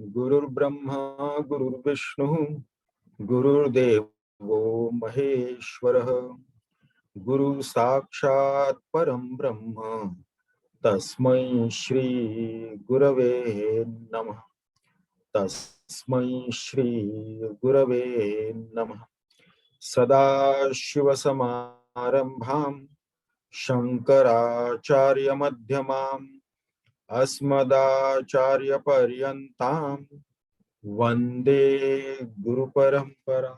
Gurur Brahma, Gurur Vishnu, Gurur Devo Maheshwarah, Guru Sakshat Param Brahma, Tasmai Shri Gurave Namah. Tasmai Shri Gurave Namah. Sada Shiva Samarambham Shankaracharya Madhyamam Asmadacharya Paryantam Vande Guru Parampara.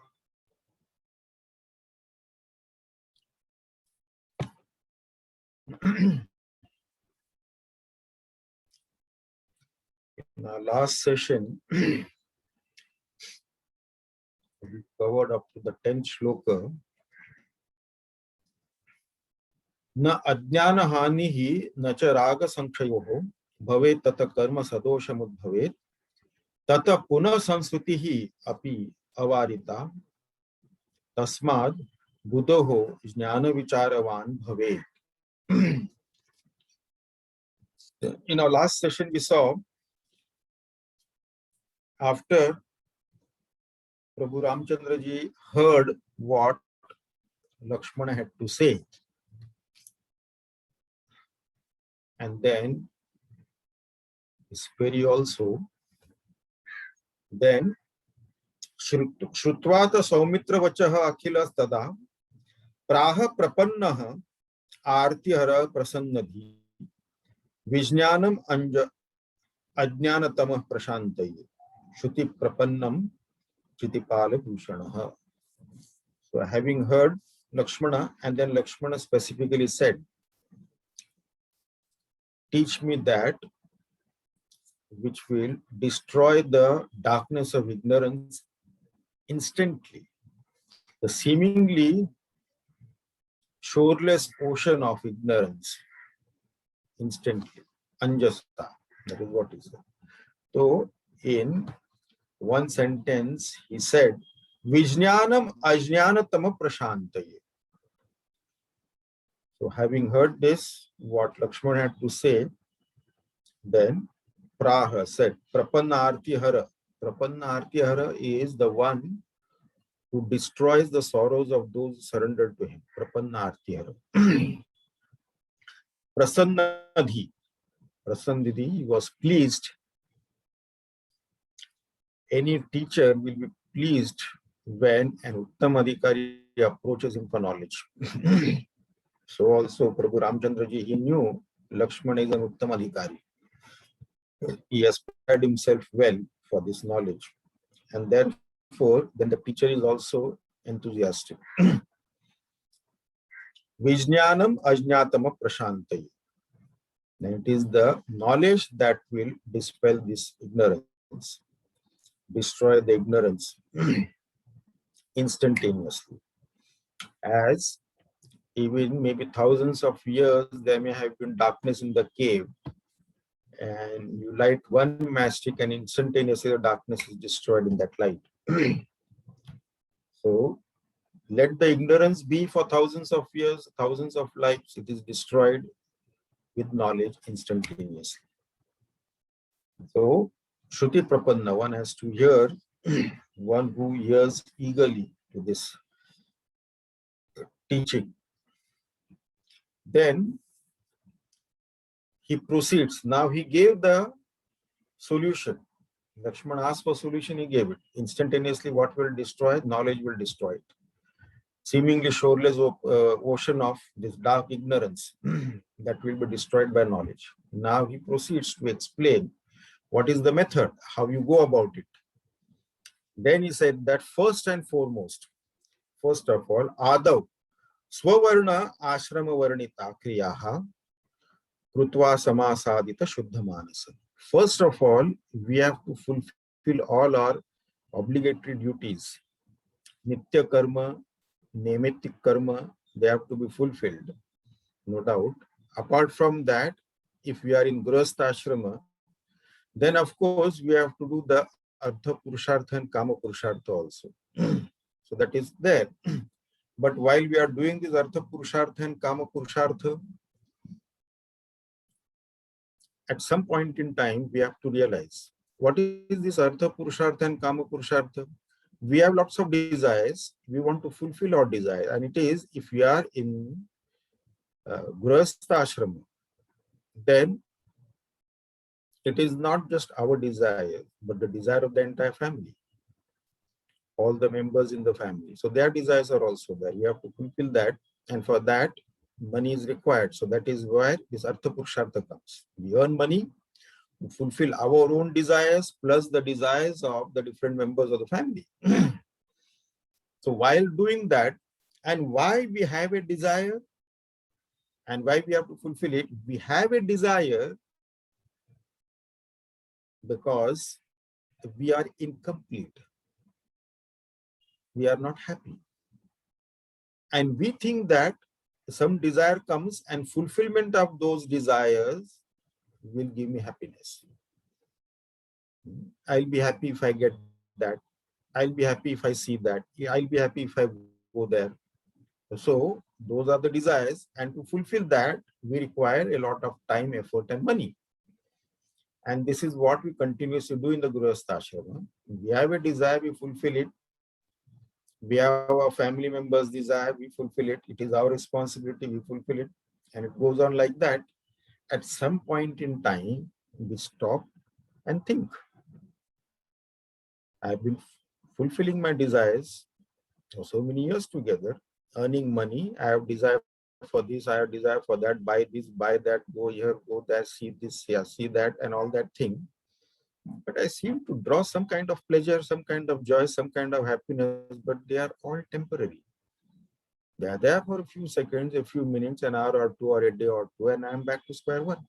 In our last session, we covered up to the 10th shloka. न अज्ञान हानि ही न च राग संक्षयो भवे तत कर्म सदोषमुद्भवे तत पुनः संस्कृति ही अपि अवारिता तस्माद् बुद्धो ज्ञान विचारवान भवे. In our last session we saw, after Prabhu Ramchandra ji heard what Lakshmana had to say, and then Speri also, then Shrutva Saumitra Vachaha Akhilas Tada Praha Prapannaha Artihara Prasannadhi Vijnanam Anja Ajnanatamah Prashantayi Shruti Prapannam Chitipala Bhushanaha. So having heard Lakshmana, and then Lakshmana specifically said, teach me that which will destroy the darkness of ignorance instantly, the seemingly shoreless ocean of ignorance instantly. Anjasta, that is what he said. So in one sentence he said, Vijnanam ajnanatama prashantaye. So having heard this, what Lakshmana had to say, then Praha said, Prapannartihara. Prapannartihara is the one who destroys the sorrows of those surrendered to him. Prapannartihara. Prasannadhi. Prasannadhi was pleased. Any teacher will be pleased when an Uttam Adhikari approaches him for knowledge. So also Prabhu Ramchandra ji, he knew Lakshmana is an Uttam Adhikari. He has prepared himself well for this knowledge, and therefore then the teacher is also enthusiastic. Vijnanam ajnatama prashantayi. It is the knowledge that will dispel this ignorance, destroy the ignorance instantaneously. As even maybe thousands of years there may have been darkness in the cave, and you light one matchstick and instantaneously the darkness is destroyed in that light. So let the ignorance be for thousands of years, thousands of lives, it is destroyed with knowledge instantaneously. So Shruti Prapanna, one has to hear, one who hears eagerly to this teaching. Then he proceeds. Now he gave the solution. Lakshmana asked for solution, he gave it. Instantaneously, what will destroy it? Knowledge will destroy it. Seemingly shoreless ocean of this dark ignorance that will be destroyed by knowledge. Now he proceeds to explain what is the method, how you go about it. Then he said that first and foremost, first of all, Adav, Swavarna Ashrama Varnita Kriyaha Krutva Samasadita Shuddha Manasa. First of all, we have to fulfill all our obligatory duties. Nitya Karma, Nemitik Karma, they have to be fulfilled, no doubt. Apart from that, if we are in Grihastha Ashrama, then of course we have to do the Artha Purushartha and Kama Purushartha also. So that is there. But while we are doing this Artha Purushartha and Kama Purushartha, at some point in time, we have to realize what is this Artha Purushartha and Kama Purushartha. We have lots of desires. We want to fulfill our desire. And it is, if we are in Grihastha Ashrama, then it is not just our desire, but the desire of the entire family, all the members in the family. So their desires are also there. We have to fulfill that. And for that, money is required. So that is where this Artha Purushartha comes. We earn money to fulfill our own desires plus the desires of the different members of the family. So while doing that, and why we have a desire and why we have to fulfill it, we have a desire because we are incomplete. We are not happy. And we think that some desire comes and fulfillment of those desires will give me happiness. I'll be happy if I get that. I'll be happy if I see that. I'll be happy if I go there. So those are the desires. And to fulfill that, we require a lot of time, effort, and money. And this is what we continuously do in the Grihastha Ashrama. We have a desire, we fulfill it. We have our family members' desire, we fulfill it. It is our responsibility, we fulfill it. And it goes on like that. At some point in time, we stop and think. I've been fulfilling my desires for so many years together, earning money. I have desire for this, I have desire for that, buy this, buy that, go here, go there, see this, yeah, see that, and all that thing. But I seem to draw some kind of pleasure, some kind of joy, some kind of happiness, but they are all temporary. They are there for a few seconds, a few minutes, an hour or two, or a day or two, and I'm back to square one.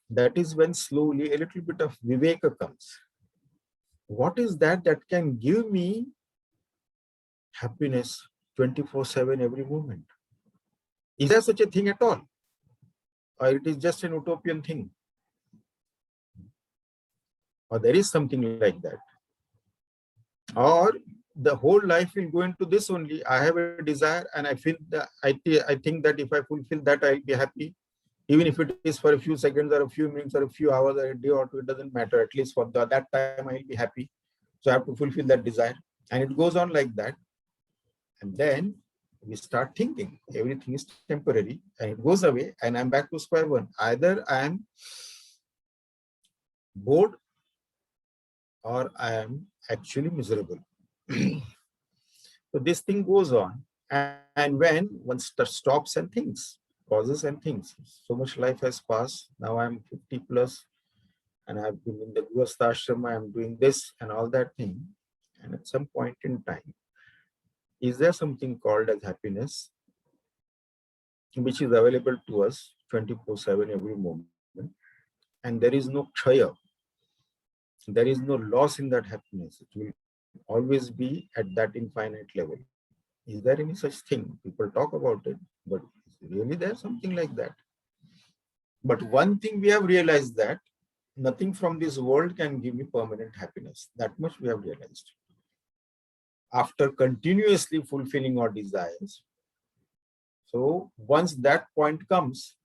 That is when slowly a little bit of viveka comes. What is that that can give me happiness 24/7 every moment? Is there such a thing at all? Or it is just an utopian thing? Or there is something like that? Or the whole life will go into this only. I have a desire and I feel that I think that if I fulfill that, I'll be happy. Even if it is for a few seconds or a few minutes or a few hours or a day or two, it doesn't matter. At least for that time, I'll be happy. So I have to fulfill that desire. And it goes on like that. And then we start thinking everything is temporary and it goes away and I'm back to square one. Either I am bored or I am actually miserable. So this thing goes on. And when one stops and thinks, pauses and thinks, so much life has passed. Now I'm 50 plus and I've been in the Grihastha Ashrama, I'm doing this and all that thing. And at some point in time, is there something called as happiness, which is available to us 24/7 every moment? And there is no kshaya. There is no loss in that happiness. It will always be at that infinite level. Is there any such thing? People talk about it, but is really there something like that? But one thing we have realized, that nothing from this world can give me permanent happiness. That much we have realized. After continuously fulfilling our desires. So once that point comes,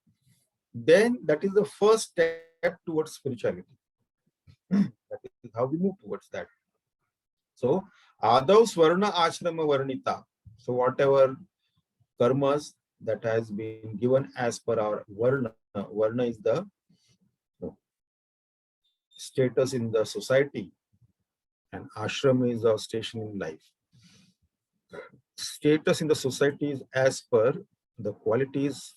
then that is the first step towards spirituality. That is how we move towards that. So Adav Swarna Ashrama Varnita. So whatever karmas that has been given as per our Varna, Varna is the status in the society and Ashrama is our station in life. Status in the society is as per the qualities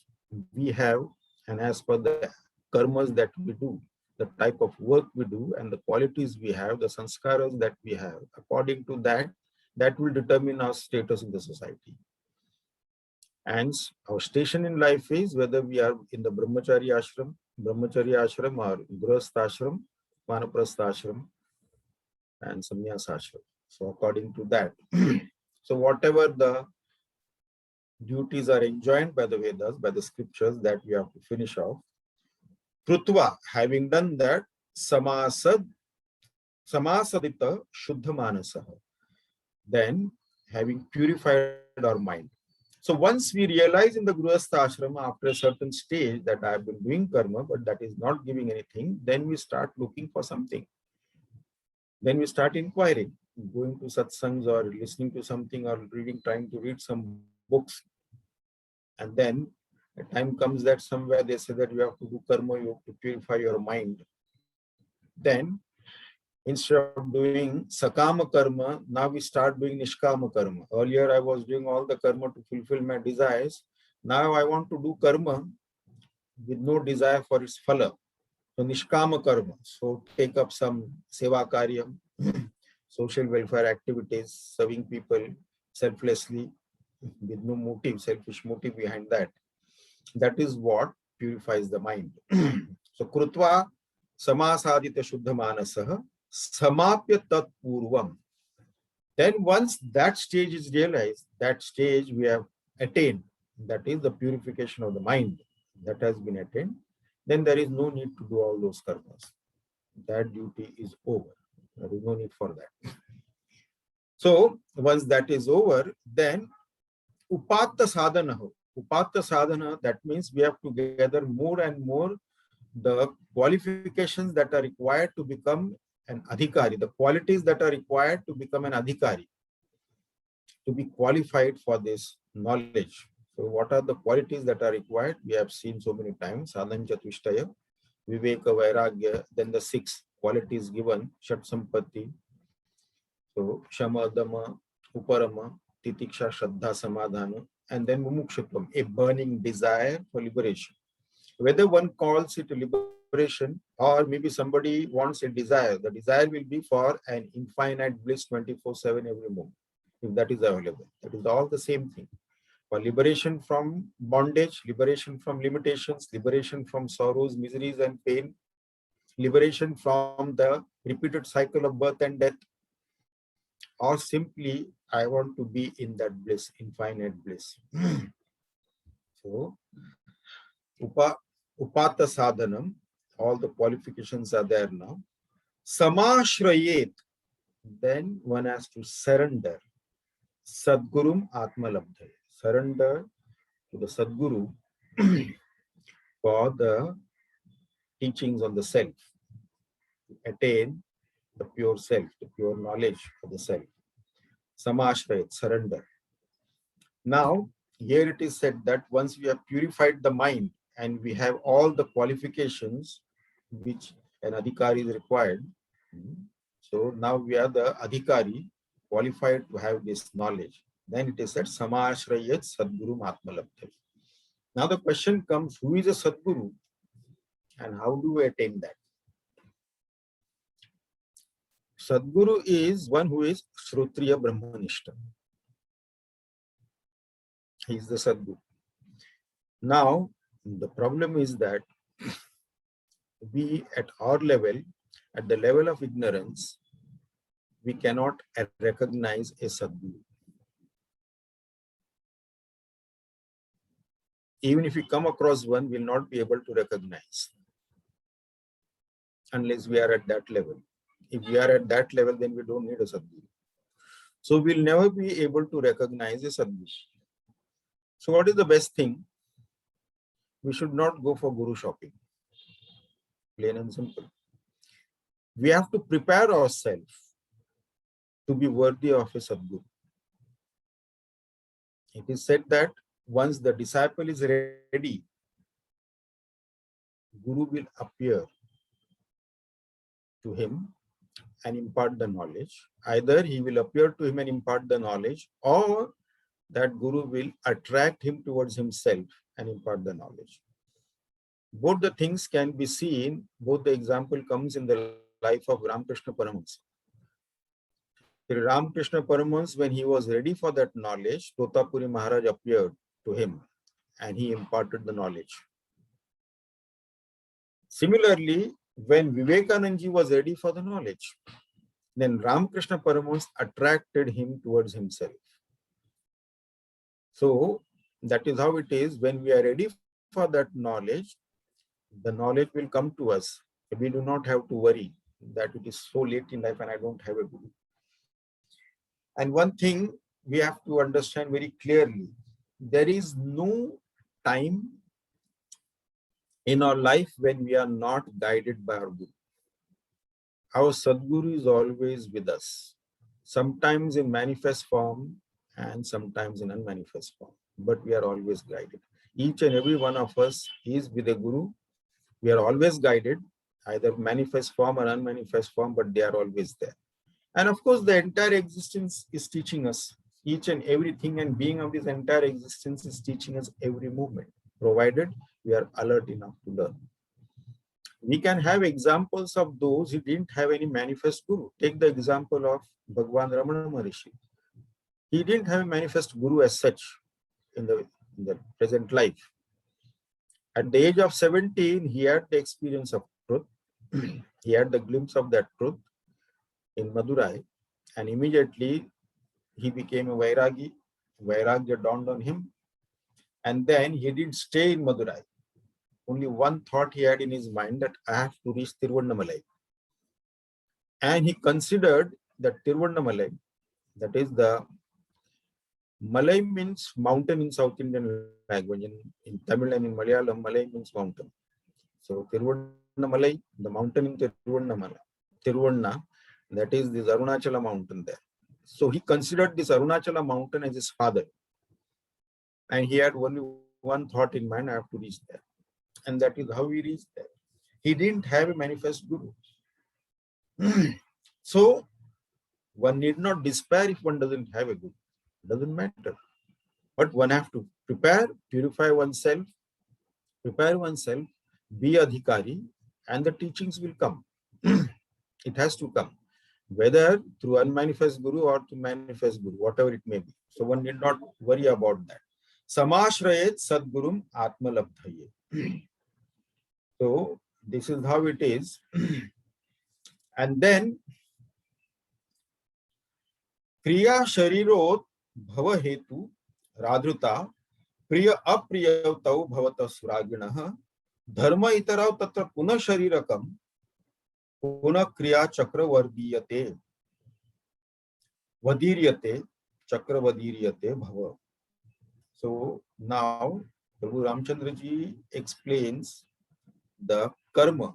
we have and as per the karmas that we do, the type of work we do and the qualities we have, the sanskaras that we have. According to that, that will determine our status in the society. And our station in life is whether we are in the Brahmachari Ashram or Grihastha Ashram, Vanaprastha Ashram and Sannyas Ashram. So according to that, so whatever the duties are enjoined by the Vedas, by the scriptures that we have to finish off, Krutva, having done that, Samasadita Shuddha Manasaha, then having purified our mind. So once we realize in the Grihastha Ashrama after a certain stage that I have been doing karma, but that is not giving anything, then we start looking for something. Then we start inquiring, going to satsangs or listening to something or reading, trying to read some books. And then a time comes that somewhere they say that you have to do karma, you have to purify your mind. Then instead of doing sakama karma, now we start doing nishkama karma. Earlier I was doing all the karma to fulfill my desires. Now I want to do karma with no desire for its phala. So nishkama karma. So take up some seva karyam, social welfare activities, serving people selflessly with no motive, selfish motive behind that. That is what purifies the mind. So krutva samasadita shuddha manasah samapya tat purvam. Then once that stage is realized, that stage we have attained, that is the purification of the mind, that has been attained, then there is no need to do all those karmas. That duty is over. There is no need for that. So once that is over, then upatta sadhana. Upatta sadhana, that means we have to gather more and more the qualifications that are required to become an adhikari, the qualities that are required to become an adhikari, to be qualified for this knowledge. So what are the qualities that are required? We have seen so many times, sadhan chatushtaya, viveka, vairagya, then the 6 qualities given, shat sampatti, so shama, dama, uparama, titiksha, shraddha, samadhana, and then mumukshutvam, a burning desire for liberation. Whether one calls it liberation or maybe somebody wants a desire, the desire will be for an infinite bliss 24/7 every moment, if that is available. That is all the same thing. For liberation from bondage, liberation from limitations, liberation from sorrows, miseries and pain, liberation from the repeated cycle of birth and death, or simply I want to be in that bliss, infinite bliss. So Upata sadhanam, all the qualifications are there now. Samashrayet, then one has to surrender. Sadgurum Atmalabdhaya, surrender to the Sadguru for the teachings on the self, to attain the pure self, the pure knowledge of the self. Samashrayet, surrender. Now, here it is said that once we have purified the mind and we have all the qualifications which an adhikari is required, so now we are the adhikari qualified to have this knowledge. Then it is said, Samashrayat Sadguru Atmalabdhaya. Now the question comes, who is a Sadguru and how do we attain that? Sadguru is one who is Shrotriya Brahmanishta. He is the Sadguru. Now, the problem is that we at our level, at the level of ignorance, we cannot recognize a Sadguru. Even if we come across one, we will not be able to recognize unless we are at that level. If we are at that level, then we don't need a Sadguru. So we'll never be able to recognize a Sadguru. So what is the best thing? We should not go for Guru shopping. Plain and simple. We have to prepare ourselves to be worthy of a Sadguru. It is said that once the disciple is ready, Guru will appear to him and impart the knowledge. Either he will appear to him and impart the knowledge, or that Guru will attract him towards himself and impart the knowledge. Both the things can be seen, both the example comes in the life of Ramakrishna Paramahansa. Ramakrishna Paramahansa, when he was ready for that knowledge, Totapuri Maharaj appeared to him and he imparted the knowledge. Similarly, when Vivekananda was ready for the knowledge, then Ramakrishna Paramahansa attracted him towards himself. So that is how it is. When we are ready for that knowledge, the knowledge will come to us. We do not have to worry that it is so late in life and I don't have a Guru. And one thing we have to understand very clearly, there is no time in our life when we are not guided by our Guru. Our Sadguru is always with us, sometimes in manifest form and sometimes in unmanifest form, but we are always guided. Each and every one of us is with a Guru. We are always guided, either manifest form or unmanifest form, but they are always there. And of course, the entire existence is teaching us each and everything, and being of this entire existence is teaching us every movement, provided we are alert enough to learn. We can have examples of those who didn't have any manifest guru. Take the example of Bhagwan Ramana Maharishi. He didn't have a manifest guru as such in the present life. At the age of 17, he had the experience of truth. He had the glimpse of that truth in Madurai, and immediately he became a Vairagi. Vairagya dawned on him, and then he didn't stay in Madurai. Only one thought he had in his mind, that I have to reach Tiruvannamalai. And he considered that Tiruvannamalai, that is the Malay means mountain in South Indian language. In Tamil and in Malayalam, Malay means mountain. So Tiruvannamalai, the mountain in Tiruvanna, that is this Arunachala mountain there. So he considered this Arunachala mountain as his father. And he had only one thought in mind, I have to reach there. And that is how he reached there. He didn't have a manifest guru. So one need not despair if one doesn't have a guru. It doesn't matter. But one have to prepare, purify oneself, be adhikari, and the teachings will come. It has to come, whether through unmanifest guru or through manifest guru, whatever it may be. So one need not worry about that. Samashrayet sadgurum atmalabdhaye. So this is how it is. And then Kriya Sharirot Bhava Hetu Radruta Priya Apriyavtau Bhavata Suraginaha Dharma Itarav Tatra Puna Sharirakam Puna Kriya Chakra Vardiyate Vadiryate Chakra Vadiryate Bhava. So now Prabhu Ramchandra ji explains the karma.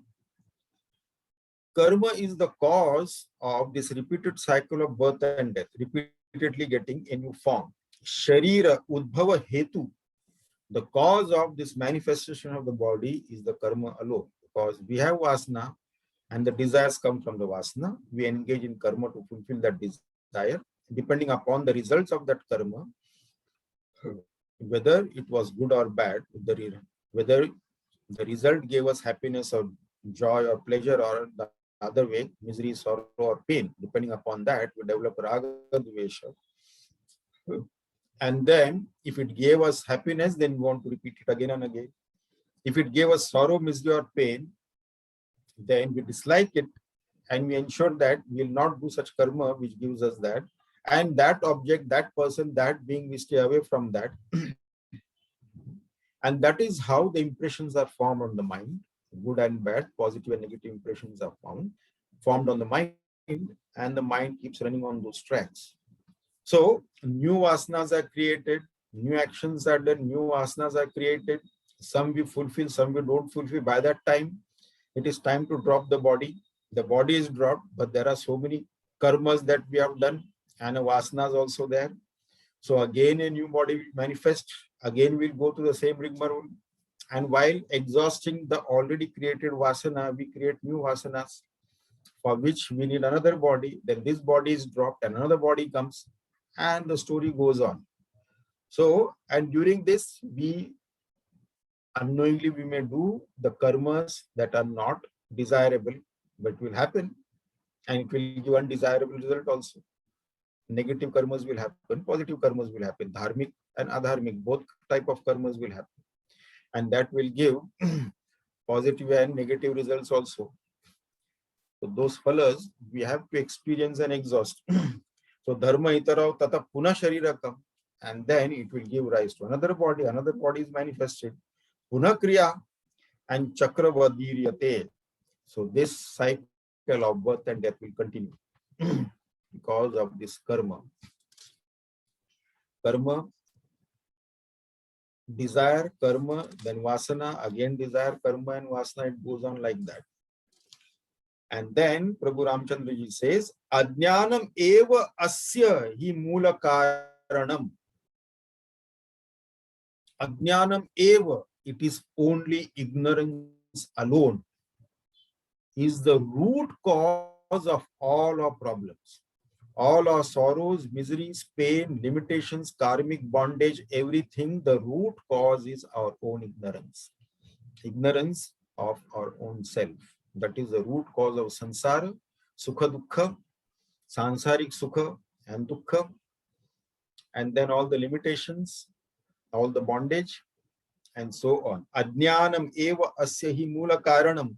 Karma is the cause of this repeated cycle of birth and death, repeatedly getting a new form. Sharira Udbhava Hetu, the cause of this manifestation of the body is the karma alone. Because we have vasana and the desires come from the vasana. We engage in karma to fulfill that desire. Depending upon the results of that karma, whether it was good or bad, whether the result gave us happiness or joy or pleasure, or the other way, misery, sorrow, or pain, depending upon that, we develop raga dvesha. And then, if it gave us happiness, then we want to repeat it again and again. If it gave us sorrow, misery, or pain, then we dislike it, and we ensure that we will not do such karma which gives us that. And that object, that person, that being, we stay away from that. And that is how the impressions are formed on the mind. Good and bad, positive and negative impressions are formed on the mind, and the mind keeps running on those tracks. So new vasanas are created, new actions are done, new vasanas are created. Some we fulfill, some we don't fulfill. By that time, it is time to drop the body. The body is dropped, but there are so many karmas that we have done, and a vasanas also there. So again, a new body will manifest. Again, we'll go to the same rigmarole. And while exhausting the already created vasana, we create new vasanas for which we need another body. Then this body is dropped and another body comes, and the story goes on. So, and during this, we unknowingly we may do the karmas that are not desirable, but it will happen, and it will give undesirable result also. Negative karmas will happen, positive karmas will happen, dharmic and adharmic, both type of karmas will happen. And that will give positive and negative results also. So those phalas we have to experience and exhaust. So dharma itarav tata puna sharirakam, and then it will give rise to another body is manifested. Puna kriya and chakra vadiryate. So this cycle of birth and death will continue because of this karma. Karma desire, karma, then vasana, again desire, karma and vasana, it goes on like that. And then Prabhu Ramchandra ji says, Ajnanam eva asya hi mula karanam. Ajnanam eva, it is only ignorance alone, is the root cause of all our problems. All our sorrows, miseries, pain, limitations, karmic bondage, everything, the root cause is our own ignorance. Ignorance of our own self. That is the root cause of samsara, sukha dukkha, sansarik sukha and dukkha, and then all the limitations, all the bondage, and so on. Ajnanam eva asya hi mula karanam,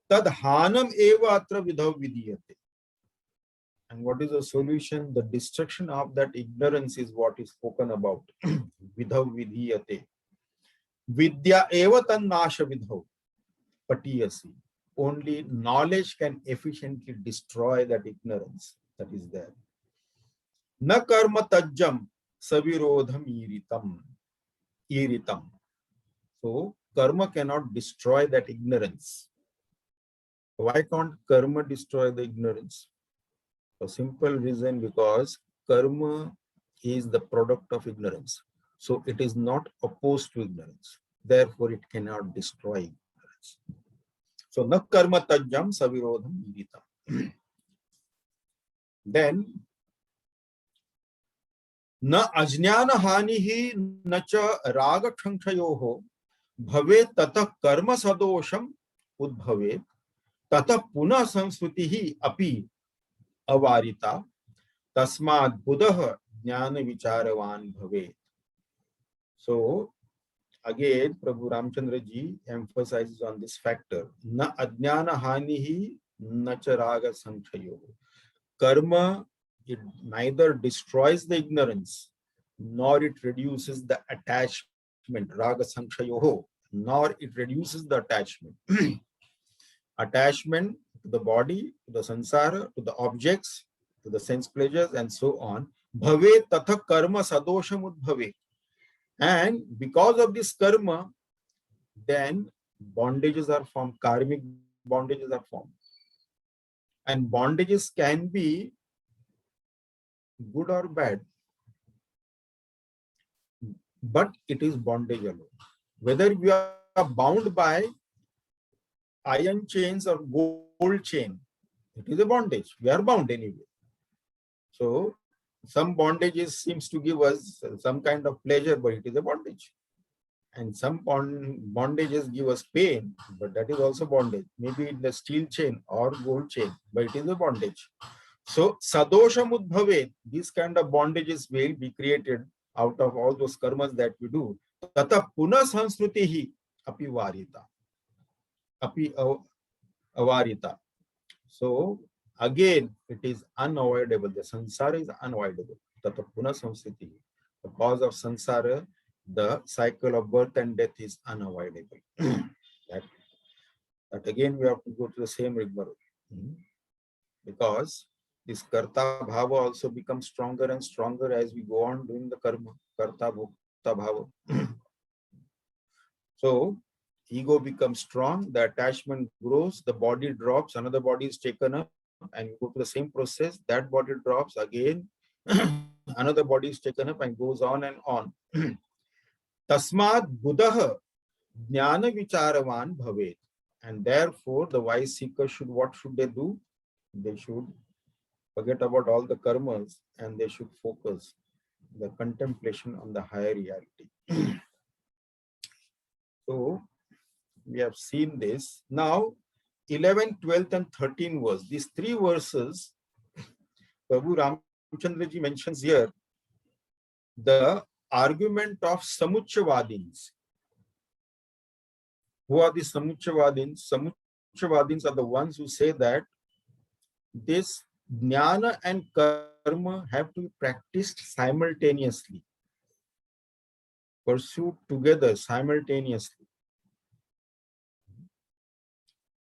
tad hanam eva atra vidhav vidiyate. And what is the solution? The destruction of that ignorance is what is spoken about. Vidhav vidhiyate. Vidya eva tan nasha vidhav patiyasi. Only knowledge can efficiently destroy that ignorance that is there. Na karma tajjam savirodham iritam. So karma cannot destroy that ignorance. Why can't karma destroy the ignorance? For simple reason, because karma is the product of ignorance. So it is not opposed to ignorance. Therefore, it cannot destroy ignorance. So na karma tajjam savirodham iritam. Then na ajnana hanihi na cha raga kshankshayoho bhave tata karma sadosham udbhave tata puna samsrutihi api avarita tasmad buddha jnana vicharavan bhave. So again, Prabhu Ramchandra ji emphasizes on this factor. Na ajnana hanihi na cha raga kshankshayoho. Karma, it neither destroys the ignorance, nor it reduces the attachment, raga sankshayoho, nor it reduces the attachment. Attachment to the body, to the sansara, to the objects, to the sense pleasures, and so on. Bhave tatha karma sadosham udbhave. And because of this karma, then bondages are formed, karmic bondages are formed. And bondages can be good or bad, but it is bondage alone. Whether we are bound by iron chains or gold chain, it is a bondage. We are bound anyway. So some bondages seems to give us some kind of pleasure, but it is a bondage. And some bondages give us pain, but that is also bondage. Maybe in the steel chain or gold chain, but it is a bondage. So sadosha mudbhave, these kind of bondages will be created out of all those karmas that we do. Tata puna sansrutihi api varita. Api avarita. So again, it is unavoidable. The sansara is unavoidable. Tata puna sansrutihi. The cause of sansara, the cycle of birth and death is unavoidable. that again, we have to go to the same rigmarole. Because this karta bhava also becomes stronger and stronger as we go on doing the karma, karta bhokta bhava. So ego becomes strong, the attachment grows, the body drops, another body is taken up, and you go to the same process, that body drops again, another body is taken up and goes on and on. Tasmad buddha jnana vicharavan bhavet. And therefore the wise seeker should, what should they do? They should forget about all the karmas and they should focus the contemplation on the higher reality. So we have seen this. Now 11, 12 and 13 verse. These three verses, Prabhu Ramchandra ji mentions here the argument of Samuchavadins. Who are the Samuchavadins? Samuchavadins are the ones who say that this jnana and karma have to be practiced simultaneously, pursued together simultaneously.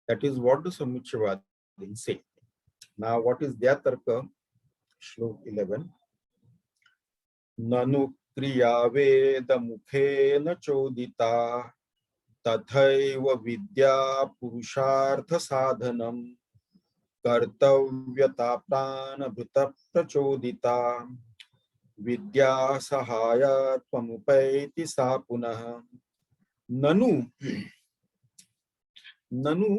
That is what the Samuchavadins say. Now, what is their tarka? Shlok 11. Nanu क्रिया वेद मुखेन चोदिता तथैव विद्या पुरुषार्थ साधनम कर्तव्यता प्राणभृत प्रचोदिता विद्या सहायत्वमुपैति सा पुनः ननु ननु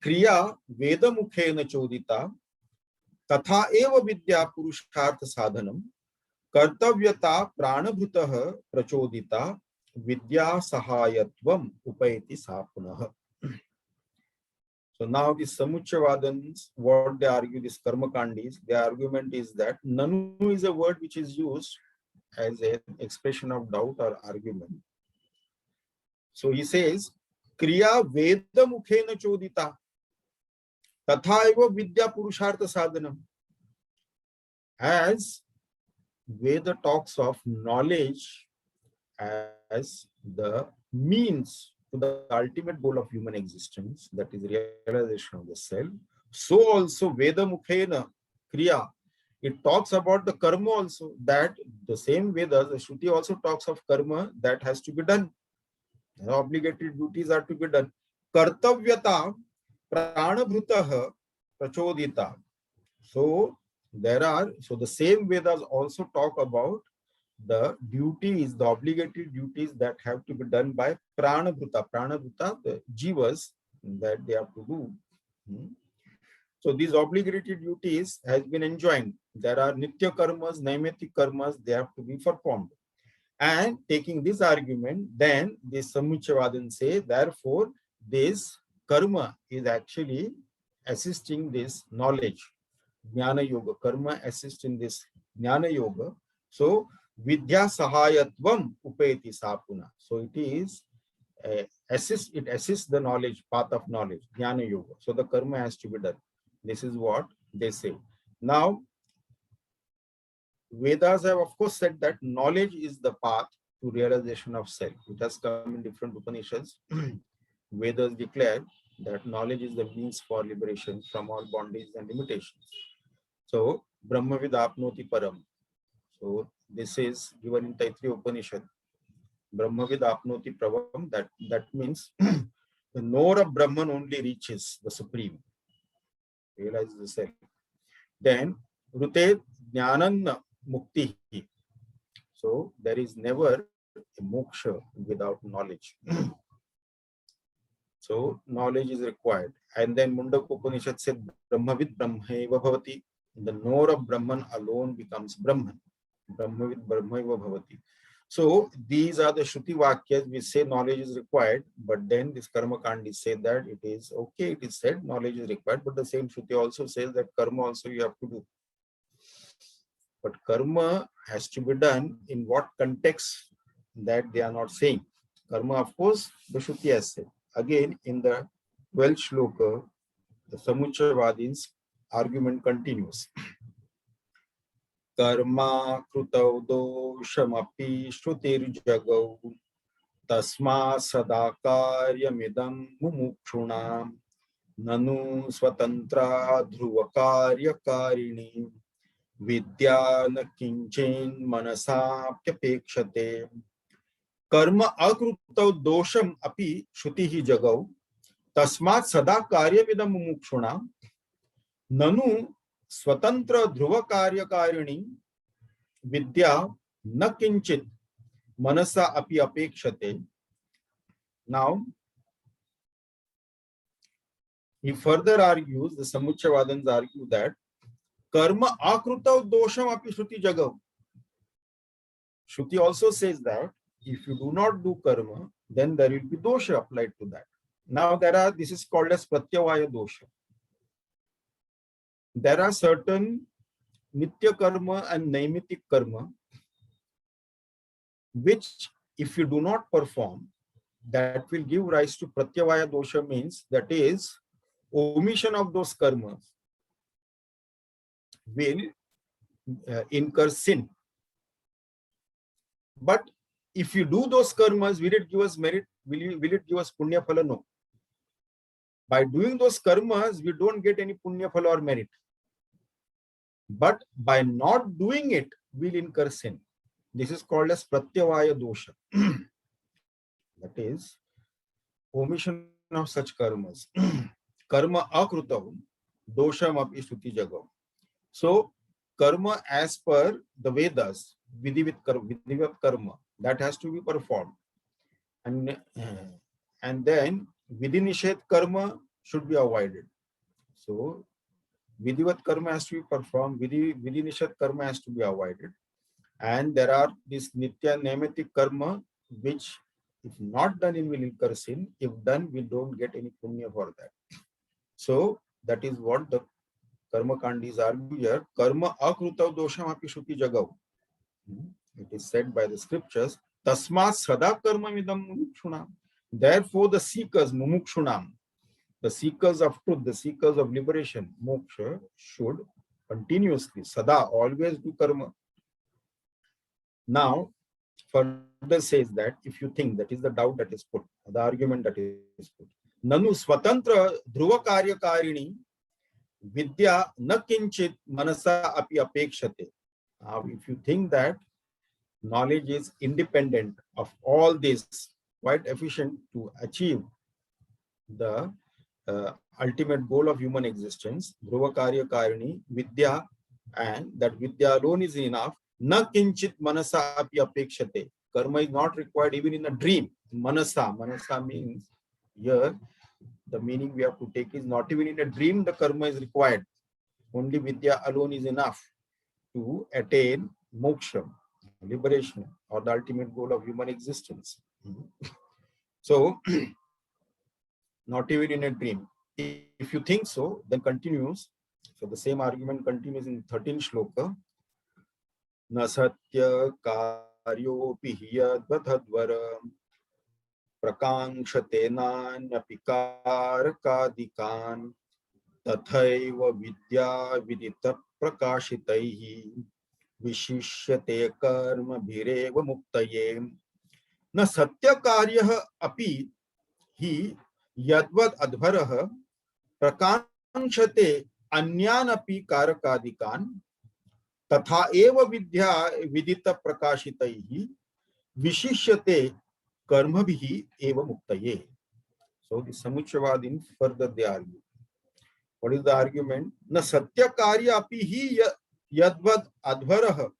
क्रिया वेद मुखेन चोदिता तथा एव विद्या पुरुषार्थ साधनम कर्तव्यता प्राणभृतः प्रचोदिता विद्या सहायत्वम उपैति सा पुनः. So now the Samuchayavadins, what they argue, this Karmakandis, their argument is that Nanu is a word which is used as an expression of doubt or argument. So he says, Kriya Veda Mukhena Chodita Tathaiva Vidya Purushartha Sadhanam. As Veda talks of knowledge as the means to the ultimate goal of human existence, that is realization of the self, so also Veda Mukhena Kriya, it talks about the karma also, that the same Vedas, the Shruti also talks of karma that has to be done. The obligatory duties are to be done. Kartavyata pranabhrutah prachodita. So the same Vedas also talk about the duties, the obligatory duties that have to be done by pranabhuta. Pranabhuta, the jivas that they have to do. So these obligatory duties has been enjoined. There are nitya karmas, naimatik karmas, they have to be performed. And taking this argument, then the Samuchayavadins say, therefore, this karma is actually assisting this knowledge. Jnana Yoga. Karma assists in this Jnana Yoga. So, Vidya Sahayatvam Upeti Sapuna. So, it is it assists the knowledge, path of knowledge, Jnana Yoga. So, the karma has to be done. This is what they say. Now, Vedas have of course said that knowledge is the path to realization of self. It has come in different Upanishads. Vedas declare that knowledge is the means for liberation from all bondage and limitations. So, Brahmavid apnoti param. So, this is given in Taittiriya Upanishad. Brahmavid apnoti pravam, that means the knower of Brahman only reaches the Supreme, realizes the self. Then, Rute Jnananna Mukti. So, there is never a moksha without knowledge. So, knowledge is required. And then Mundaka Upanishad said, Brahmavid Brahmaiva Bhavati. The knower of Brahman alone becomes Brahman. Brahmavid Brahmaiva Bhavati. So, these are the Shruti Vakyas which say knowledge is required, but then this Karma Kandi say that it is okay, it is said knowledge is required, but the same Shruti also says that karma also you have to do. But karma has to be done in what context, that they are not saying. Karma, of course, the Shruti has said. Again, in the 12th shloka, the Samuchayavadins argument continues. Karma krutau doshamapi shrutir jagau tasma sadakaryamidam mumukshunam nanu swatantra dhruvakarya vidya na kinchin manasapyapekshate. Karma akrutau dosham api shruti jagau tasmat sadakaryamidam mumukshunam nanu Swatantra dhruva karyakarini vidya na kinchit manasa api apekshate. Now, he further argues, the Samuchayavadins argue that karma akrutav dosham api shruti jagav. Shruti also says that if you do not do karma, then there will be dosha applied to that. Now, this is called as pratyavaya dosha. There are certain nitya karma and naimitik karma, which if you do not perform, that will give rise to pratyavaya dosha, means that is omission of those karmas will incur sin. But if you do those karmas, will it give us merit? Will it give us punya phala? No. By doing those karmas, we don't get any punya phala or merit. But by not doing it, we'll incur sin. This is called as pratyavaya dosha. That is omission of such karmas. Karma akrutav dosham api shruti jagav. So karma as per the Vedas, vidhivat karma, that has to be performed. And then vidhi nisheth karma should be avoided. So vidhivat karma has to be performed, vidhi nisheth karma has to be avoided. And there are this nitya naimatik karma, which if not done in will incur sin, if done we don't get any punya for that. So that is what the karma kandis argue here. Karma akrutav dosham api shruti jagav. It is said by the scriptures, tasmat sada karma midam mumukshunam. Therefore the seekers, mumukshunam, the seekers of truth, the seekers of liberation, moksha, should continuously, sada, always do karma. Now, further says that if you think, that is the doubt that is put, the argument that is put. Nanu swatantra dhruva karyakarini vidya na kinchit manasa api apekshate. Now, if you think that knowledge is independent of all this, quite efficient to achieve the ultimate goal of human existence, dhruva karyakarini vidya, and that vidya alone is enough. Na kinchit manasa api apekshate. Karma is not required even in a dream. Manasa means here the meaning we have to take is not even in a dream the karma is required. Only vidya alone is enough to attain moksha, liberation, or the ultimate goal of human existence. So, not even in a dream. If you think so, then continues. So the same argument continues in 13th shloka. Na satya karyopi hiyadvadhadvara prakangshate nanyapikarakadikan tathaiva vidya vidita prakashitaihi vishishyate karma bhireva muktaye na satya karyah api hi yadvad advarah prakangshate अन्यान अपि कारकादिकान तथा एव विद्या विदित प्रकाशितैहि विशिष्यते कर्मभिः एव मुक्तये. So the Samuchayavadin further they argue. What is the argument? Na satya karya api hi yadvad advarah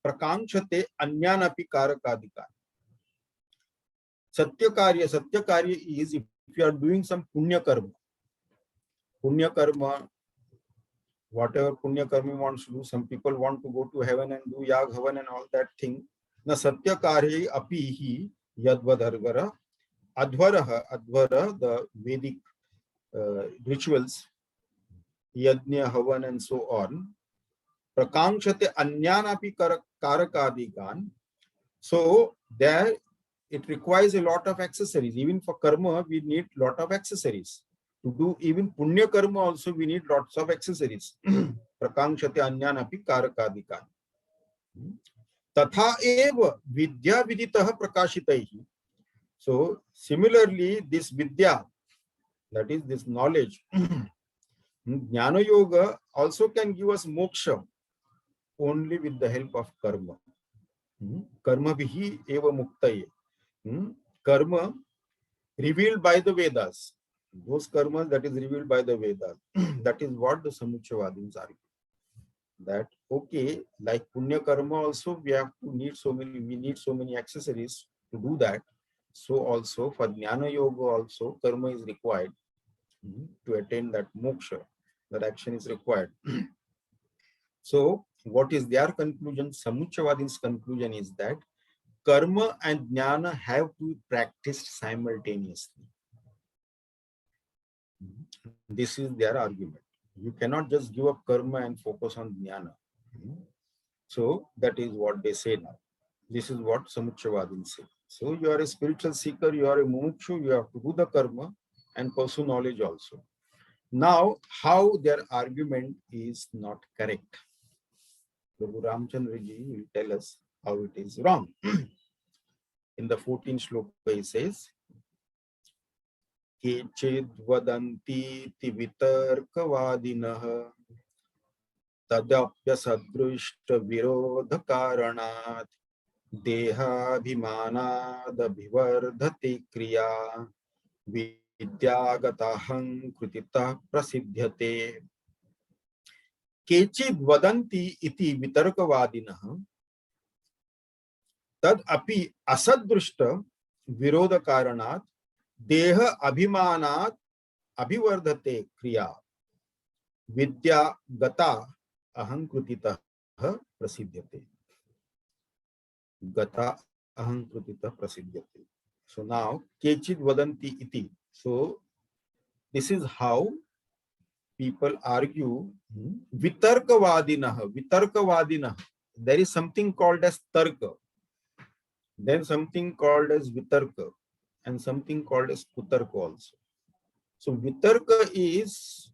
prakangshate anyan api karakadikan. Satya karya is if you are doing some punya karma, whatever punya karma wants to do, some people want to go to heaven and do yag havan and all that thing. Na satya karya api hi yadvad advara, the Vedic rituals, yajna havan and so on. Prakangshate anyan api karakadikan. So there it requires a lot of accessories. Even for karma, we need lot of accessories. To do even punya karma also, we need lots of accessories. Prakangshate anyan api karakadikan. Tatha eva vidya viditah prakashitaihi. So similarly, this vidya, that is this knowledge, jnana yoga also can give us moksha only with the help of karma. Karma bihi eva muktaye. Karma revealed by the Vedas. Those karmas that is revealed by the Vedas. That is what the Samuchayavadins argue. That okay, like punya karma also we need so many accessories to do that. So also for jnana yoga also karma is required to attain that moksha. That action is required. So what is their conclusion? Samuchayavadins' conclusion is that karma and jnana have to be practiced simultaneously. This is their argument. You cannot just give up karma and focus on jnana. So that is what they say now. This is what Samuchayavadins say. So you are a spiritual seeker, you are a mumukshu, you have to do the karma and pursue knowledge also. Now, how their argument is not correct. Guru Ramchandraji will tell us how it is wrong. In the 14th shloka, he says, Kechid vadanti ti vitarkavadinah तदप्य सदृष्ट विरोध कारणात् देहाभिमानादभिवर्धते क्रिया विद्यागताहंकृतितः प्रसिद्ध्यते केचिद् वदन्ति इति वितर्कवादिनः तद अपि असदृष्ट विरोध कारणात् देह अभिमानात् अभिवर्धते क्रिया विद्या गता अहंकृतितः प्रसिद्ध्यते गता अहंकृतितः प्रसिद्ध्यते. So now केचिद् वदन्ति इति. So this is how people argue. Vitarkavadinah. There is something called as tarka, then something called as vitarka, and something called as kutarka also. So vitarka is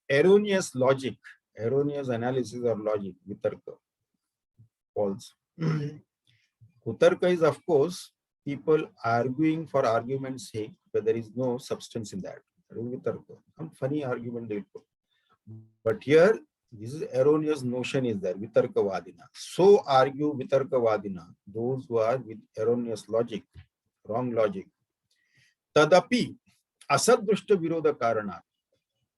erroneous logic, erroneous analysis or logic. Vitarka, false. Kutarka is, of course, people arguing for argument's sake, but there is no substance in that. Vitarka, some funny argument they put. But here, this is erroneous notion is there. Vitarkavadina. So argue Vitarkavadina, those who are with erroneous logic, wrong logic. Tadapi asadrushta virodha karana.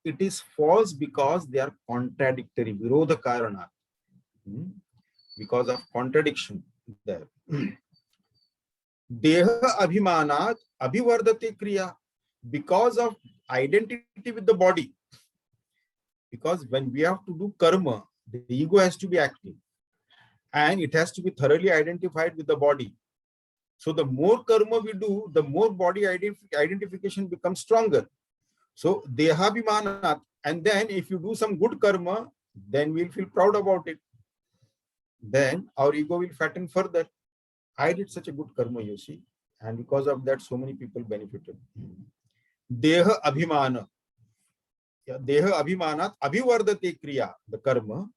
It is false because they are contradictory. Virodha karana. Because of contradiction there. Deha abhimanat abhivardate kriya. Because of identity with the body. Because when we have to do karma, the ego has to be active and it has to be thoroughly identified with the body. So the more karma we do, the more body identification becomes stronger. So dehabhimanat, and then if you do some good karma, then we'll feel proud about it. Then our ego will fatten further. I did such a good karma, you see, and because of that, so many people benefited. Deha abhimana. Deha abhimanat abhivardate kriya, the karma.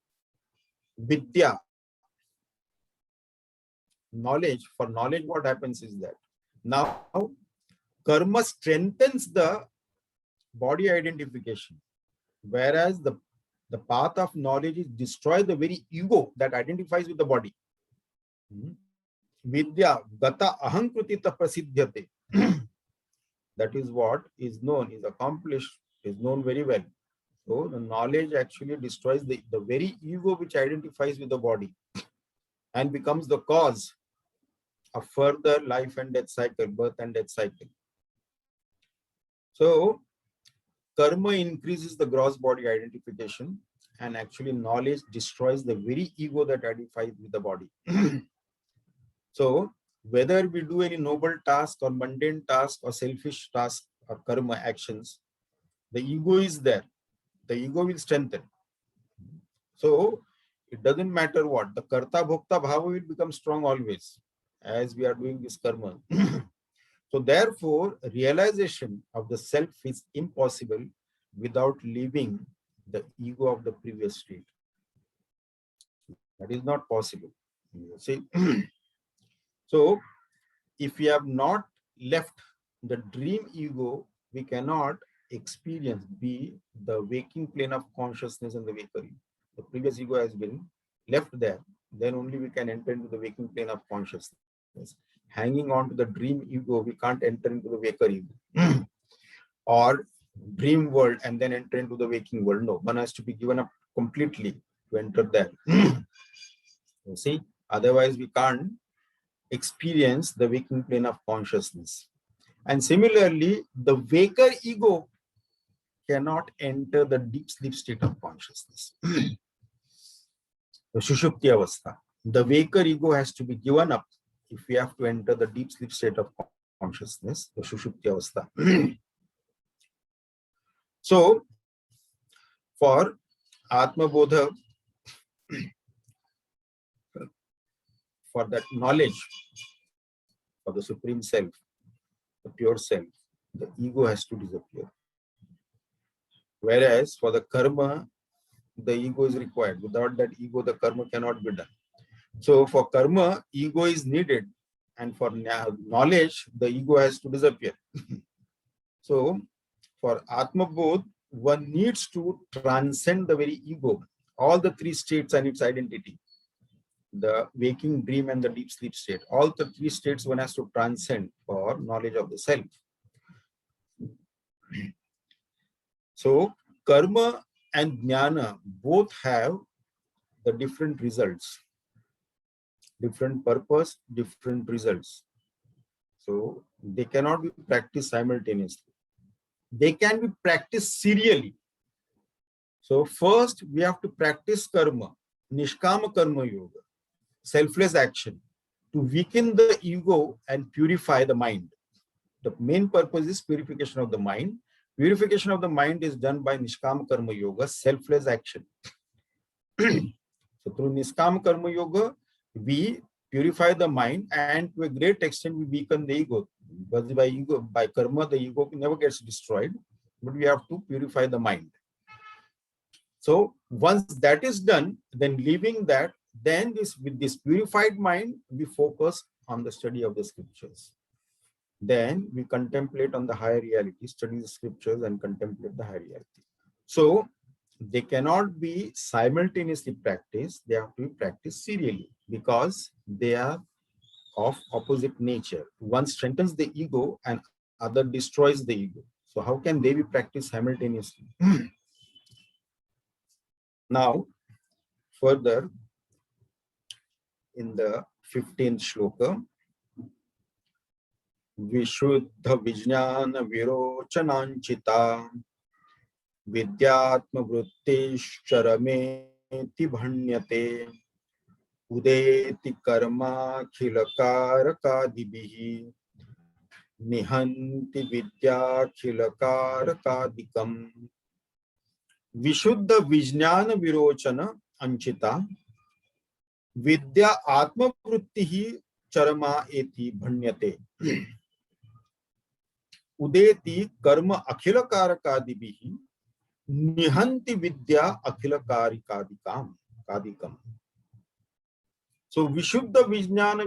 Vidya, knowledge. For knowledge, what happens is that now karma strengthens the body identification, whereas the path of knowledge is destroy the very ego that identifies with the body. Vidya gata ahankrutita prasidhyate. That is what is known, is accomplished, is known very well. So the knowledge actually destroys the very ego which identifies with the body and becomes the cause of further life and death cycle, birth and death cycle. So karma increases the gross body identification, and actually knowledge destroys the very ego that identifies with the body. So whether we do any noble task or mundane task or selfish task or karma actions, the ego is there. The ego will strengthen. So it doesn't matter what. The karta bhokta bhava will become strong always as we are doing this karma. So therefore, realization of the self is impossible without leaving the ego of the previous state. That is not possible. See? So if we have not left the dream ego, we cannot experience the waking plane of consciousness and the waker ego. The previous ego has been left there, then only we can enter into the waking plane of consciousness. Hanging on to the dream ego, we can't enter into the waker ego. Or dream world and then enter into the waking world. No, one has to be given up completely to enter there. You see, otherwise we can't experience the waking plane of consciousness. And similarly, the waker ego cannot enter the deep sleep state of consciousness. The Sushupti Avastha. The waker ego has to be given up if we have to enter the deep sleep state of consciousness, the Sushupti Avastha. So, for Atma Bodha, for that knowledge of the Supreme Self, the pure Self, the ego has to disappear. Whereas for the karma, the ego is required. Without that ego, the karma cannot be done. So for karma, ego is needed. And for knowledge, the ego has to disappear. So for Atma Bodh, one needs to transcend the very ego all the three states and its identity, the waking, dream, and the deep sleep state. All the three states one has to transcend for knowledge of the self. So karma and jnana both have the different results, different purpose, different results. So they cannot be practiced simultaneously. They can be practiced serially. So first we have to practice karma, nishkama karma yoga, selfless action, to weaken the ego and purify the mind. The main purpose is purification of the mind. Purification of the mind is done by nishkama karma yoga, selfless action. So through nishkama karma yoga, we purify the mind, and to a great extent we weaken the ego. Because by karma, the ego never gets destroyed, but we have to purify the mind. So once that is done, then leaving that, then with this purified mind, we focus on the study of the scriptures. Then we contemplate on the higher reality, study the scriptures and contemplate the higher reality. So they cannot be simultaneously practiced. They have to be practiced serially because they are of opposite nature. One strengthens the ego and other destroys the ego. So how can they be practiced simultaneously? Now, further in the 15th shloka, Vishuddha Vijnana Virochananchita Vidyatma Vrittishcharameti Bhanyate Udeti Karma Khilakarakadibihi Nihanti Vidya Khilakarakadikam. Vishuddha Vijnana Virochana Anchita Vidya Atma Vrittihi Charama Eti Bhanyate Udeti Karma Akhilakarakadibihi Nihanti Vidya Akhilakarikadikam. So Vishuddha Vijnana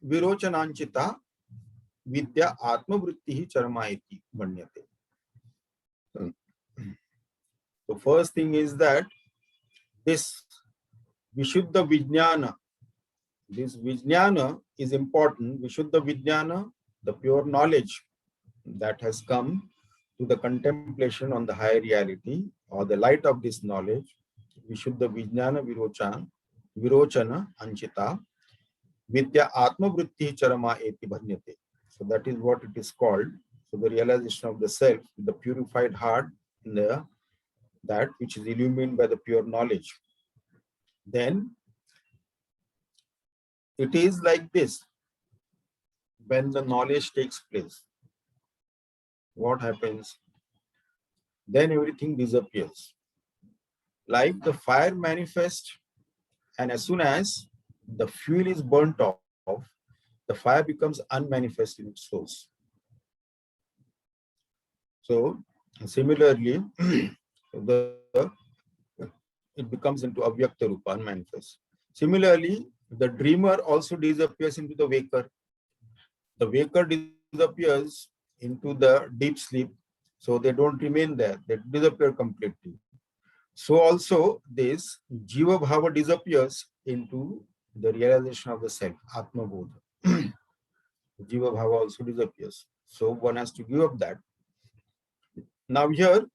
Virochananchita Vidya Atma Vrittihi Charama Eti Bhanyate. So first thing is that this Vishuddha Vijnana, this Vijnana is important. Vishuddha Vijnana, the pure knowledge that has come to the contemplation on the higher reality or the light of this knowledge, Vishuddha Vijnana Virochana Anchita Vidya Atma Vritti Charama Eti Bhanyate. So that is what it is called. So the realization of the self, the purified heart, that which is illumined by the pure knowledge. Then it is like this. When the knowledge takes place, what happens? Then everything disappears. Like the fire manifests, and as soon as the fuel is burnt off, the fire becomes unmanifest in its source. So similarly, it becomes into avyakta rupa, unmanifest. Similarly, the dreamer also disappears into the waker. The waker disappears into the deep sleep, so they don't remain there, they disappear completely. So also this jiva bhava disappears into the realization of the self, atma bodha. Jiva bhava also disappears. So one has to give up that. Now here,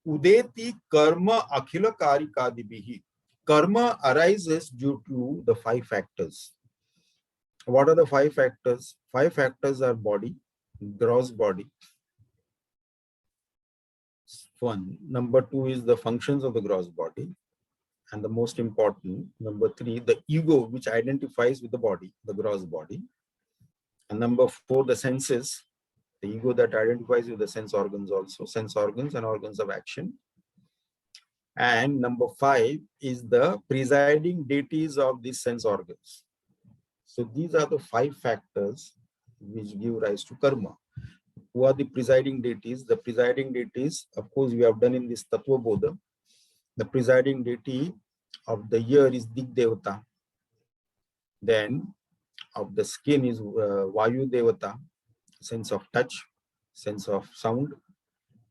udeti karma akhila karikadibihi. Karma arises due to the 5 factors. What are the 5 factors? 5 factors are body, gross body. One. Number 2 is the functions of the gross body. And the most important, number 3, the ego, which identifies with the body, the gross body. And number 4, the senses, the ego that identifies with the sense organs also, sense organs and organs of action. And number 5 is the presiding deities of these sense organs. So these are the 5 factors which give rise to karma. Who are the presiding deities? The presiding deities, of course, we have done in this Tattva Bodha. The presiding deity of the ear is Dig Devata. Then of the skin is Vayu Devata, sense of touch, sense of sound.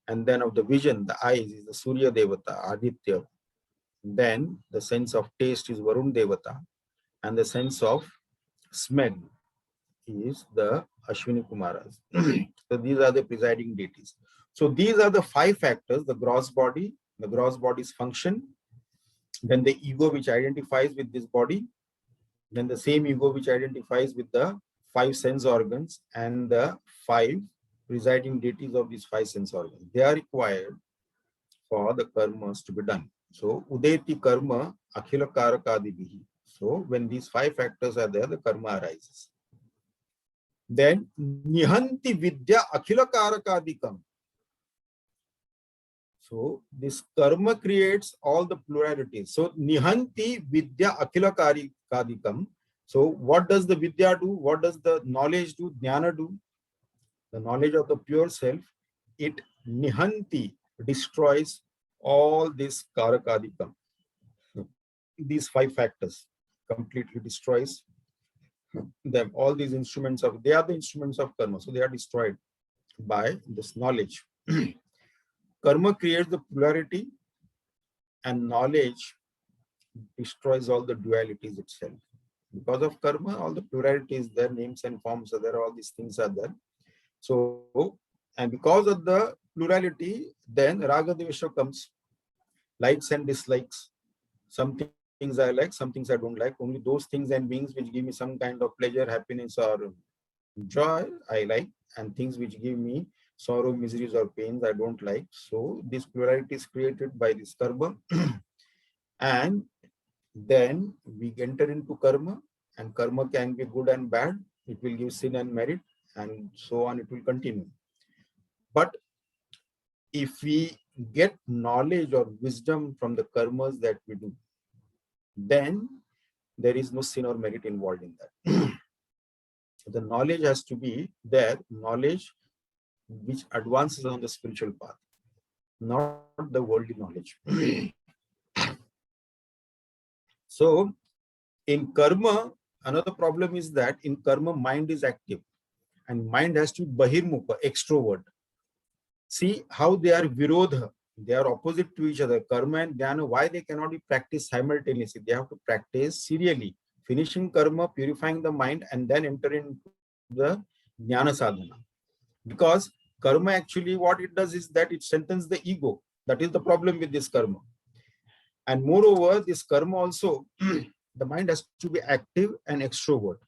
And then of the vision, the eyes, is the Surya Devata, Aditya. Then the sense of taste is Varun Devata, and the sense of smell is the Ashwini Kumaras. So these are the presiding deities. So these are the 5 factors: the gross body's function, then the ego which identifies with this body, then the same ego which identifies with the 5 sense organs, and the 5 presiding deities of these 5 sense organs. They are required for the karmas to be done. So udeti karma akhila karakadibihi. So when these 5 factors are there, the karma arises. Then nihanti vidya akhila karakadikam. So this karma creates all the pluralities. So nihanti vidya akhila karakadikam. So what does the vidya do? What does the knowledge do? Jnana do? The knowledge of the pure self, it nihanti, destroys all this karakadikam. These 5 factors completely destroys them. All these instruments of, they are the instruments of karma. So they are destroyed by this knowledge. Karma creates the polarity, and knowledge destroys all the dualities itself. Because of karma, all the pluralities, their names and forms are there, all these things are there. So, and because of the plurality, then raga dvesha comes, likes and dislikes. Some things I like, some things I don't like. Only those things and beings which give me some kind of pleasure, happiness, or joy, I like, and things which give me sorrow, miseries, or pains, I don't like. So this plurality is created by this karma. And then we enter into karma, and karma can be good and bad. It will give sin and merit, and so on, it will continue. But if we get knowledge or wisdom from the karmas that we do, then there is no sin or merit involved in that. The knowledge has to be there, knowledge which advances on the spiritual path, not the worldly knowledge. So in karma, another problem is that in karma, mind is active, and mind has to be bahirmukha, extrovert. See how they are virodha, they are opposite to each other. Karma and jnana, why they cannot be practiced simultaneously? They have to practice serially, finishing karma, purifying the mind, and then enter into the jnana sadhana. Because karma actually what it does is that it strengthens the ego. That is the problem with this karma. And moreover, this karma also, the mind has to be active and extrovert.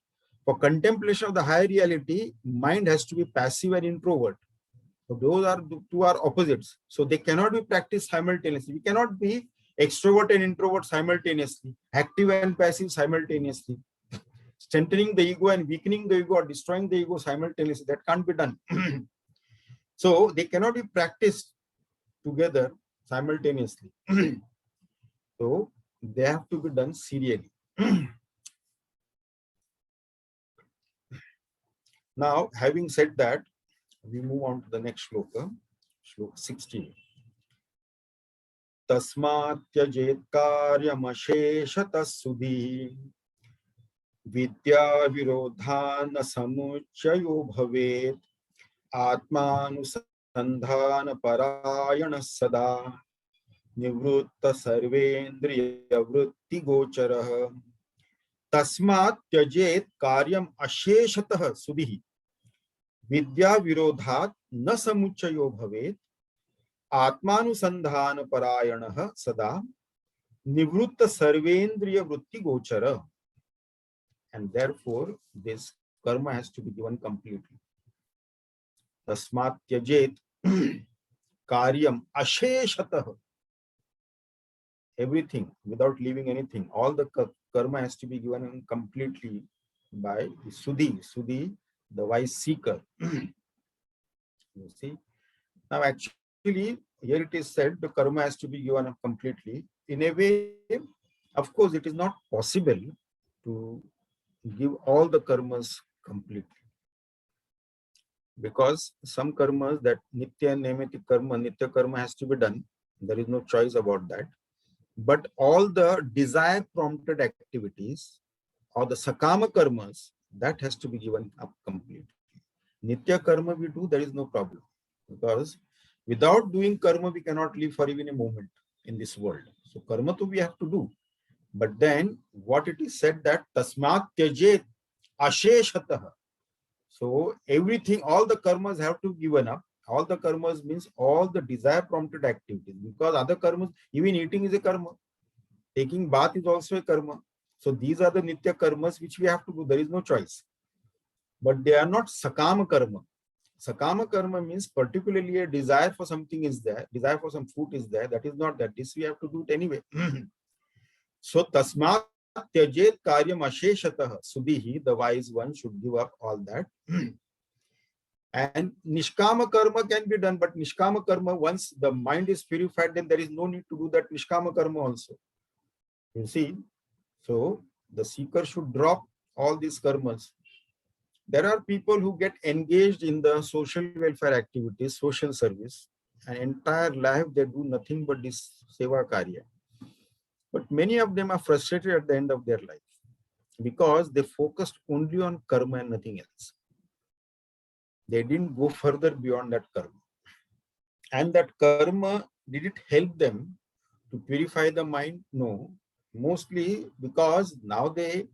For contemplation of the higher reality, mind has to be passive and introvert. So those are the 2 are opposites. So they cannot be practiced simultaneously. We cannot be extrovert and introvert simultaneously, active and passive simultaneously, strengthening the ego and weakening the ego, or destroying the ego simultaneously. That can't be done. So they cannot be practiced together simultaneously. So they have to be done serially. Now, having said that, we move on to the next shloka, shloka 16. Tasmat tyajet karyamasheshatah sudhi vidya virodhana samuchayo bhavet atmanusandhana parayana sada nivruta sarvendriya vritti gochara tasmat tyajet karyam asheshatah sudhi vidya virodhat na samuchayo bhavet atmanusandhana parayanah sada nivrutta sarvendriya vritti gochara. And therefore this karma has to be given completely. Tasmat tyajet karyam asheshatah, everything without leaving anything. All the karma has to be given completely by the Sudhi, Sudhi, the wise seeker. You see, now actually here it is said the karma has to be given completely. In a way, of course, it is not possible to give all the karmas completely, because some karmas, that nitya and naimittik karma, nitya karma has to be done. There is no choice about that. But all the desire prompted activities or the sakama karmas, that has to be given up completely. Nitya karma we do, there is no problem, because without doing karma we cannot live for even a moment in this world. So karma to we have to do. But then what it is said that tasmat tyajet asheshatah. So everything, all the karmas have to be given up. All the karmas means all the desire prompted activities, because other karmas, even eating is a karma. Taking bath is also a karma. So these are the nitya karmas which we have to do. There is no choice. But they are not sakama karma. Sakama karma means particularly a desire for something is there, desire for some food is there. That is not that. This we have to do it anyway. So tasmat tyajet karyam asheshatah sudihi, the wise one should give up all that. And nishkama karma can be done, but nishkama karma, once the mind is purified, then there is no need to do that nishkama karma also. You see, so the seeker should drop all these karmas. There are people who get engaged in the social welfare activities, social service, and entire life they do nothing but this seva karya. But many of them are frustrated at the end of their life because they focused only on karma and nothing else. They didn't go further beyond that karma. And that karma, did it help them to purify the mind? No. Mostly because now they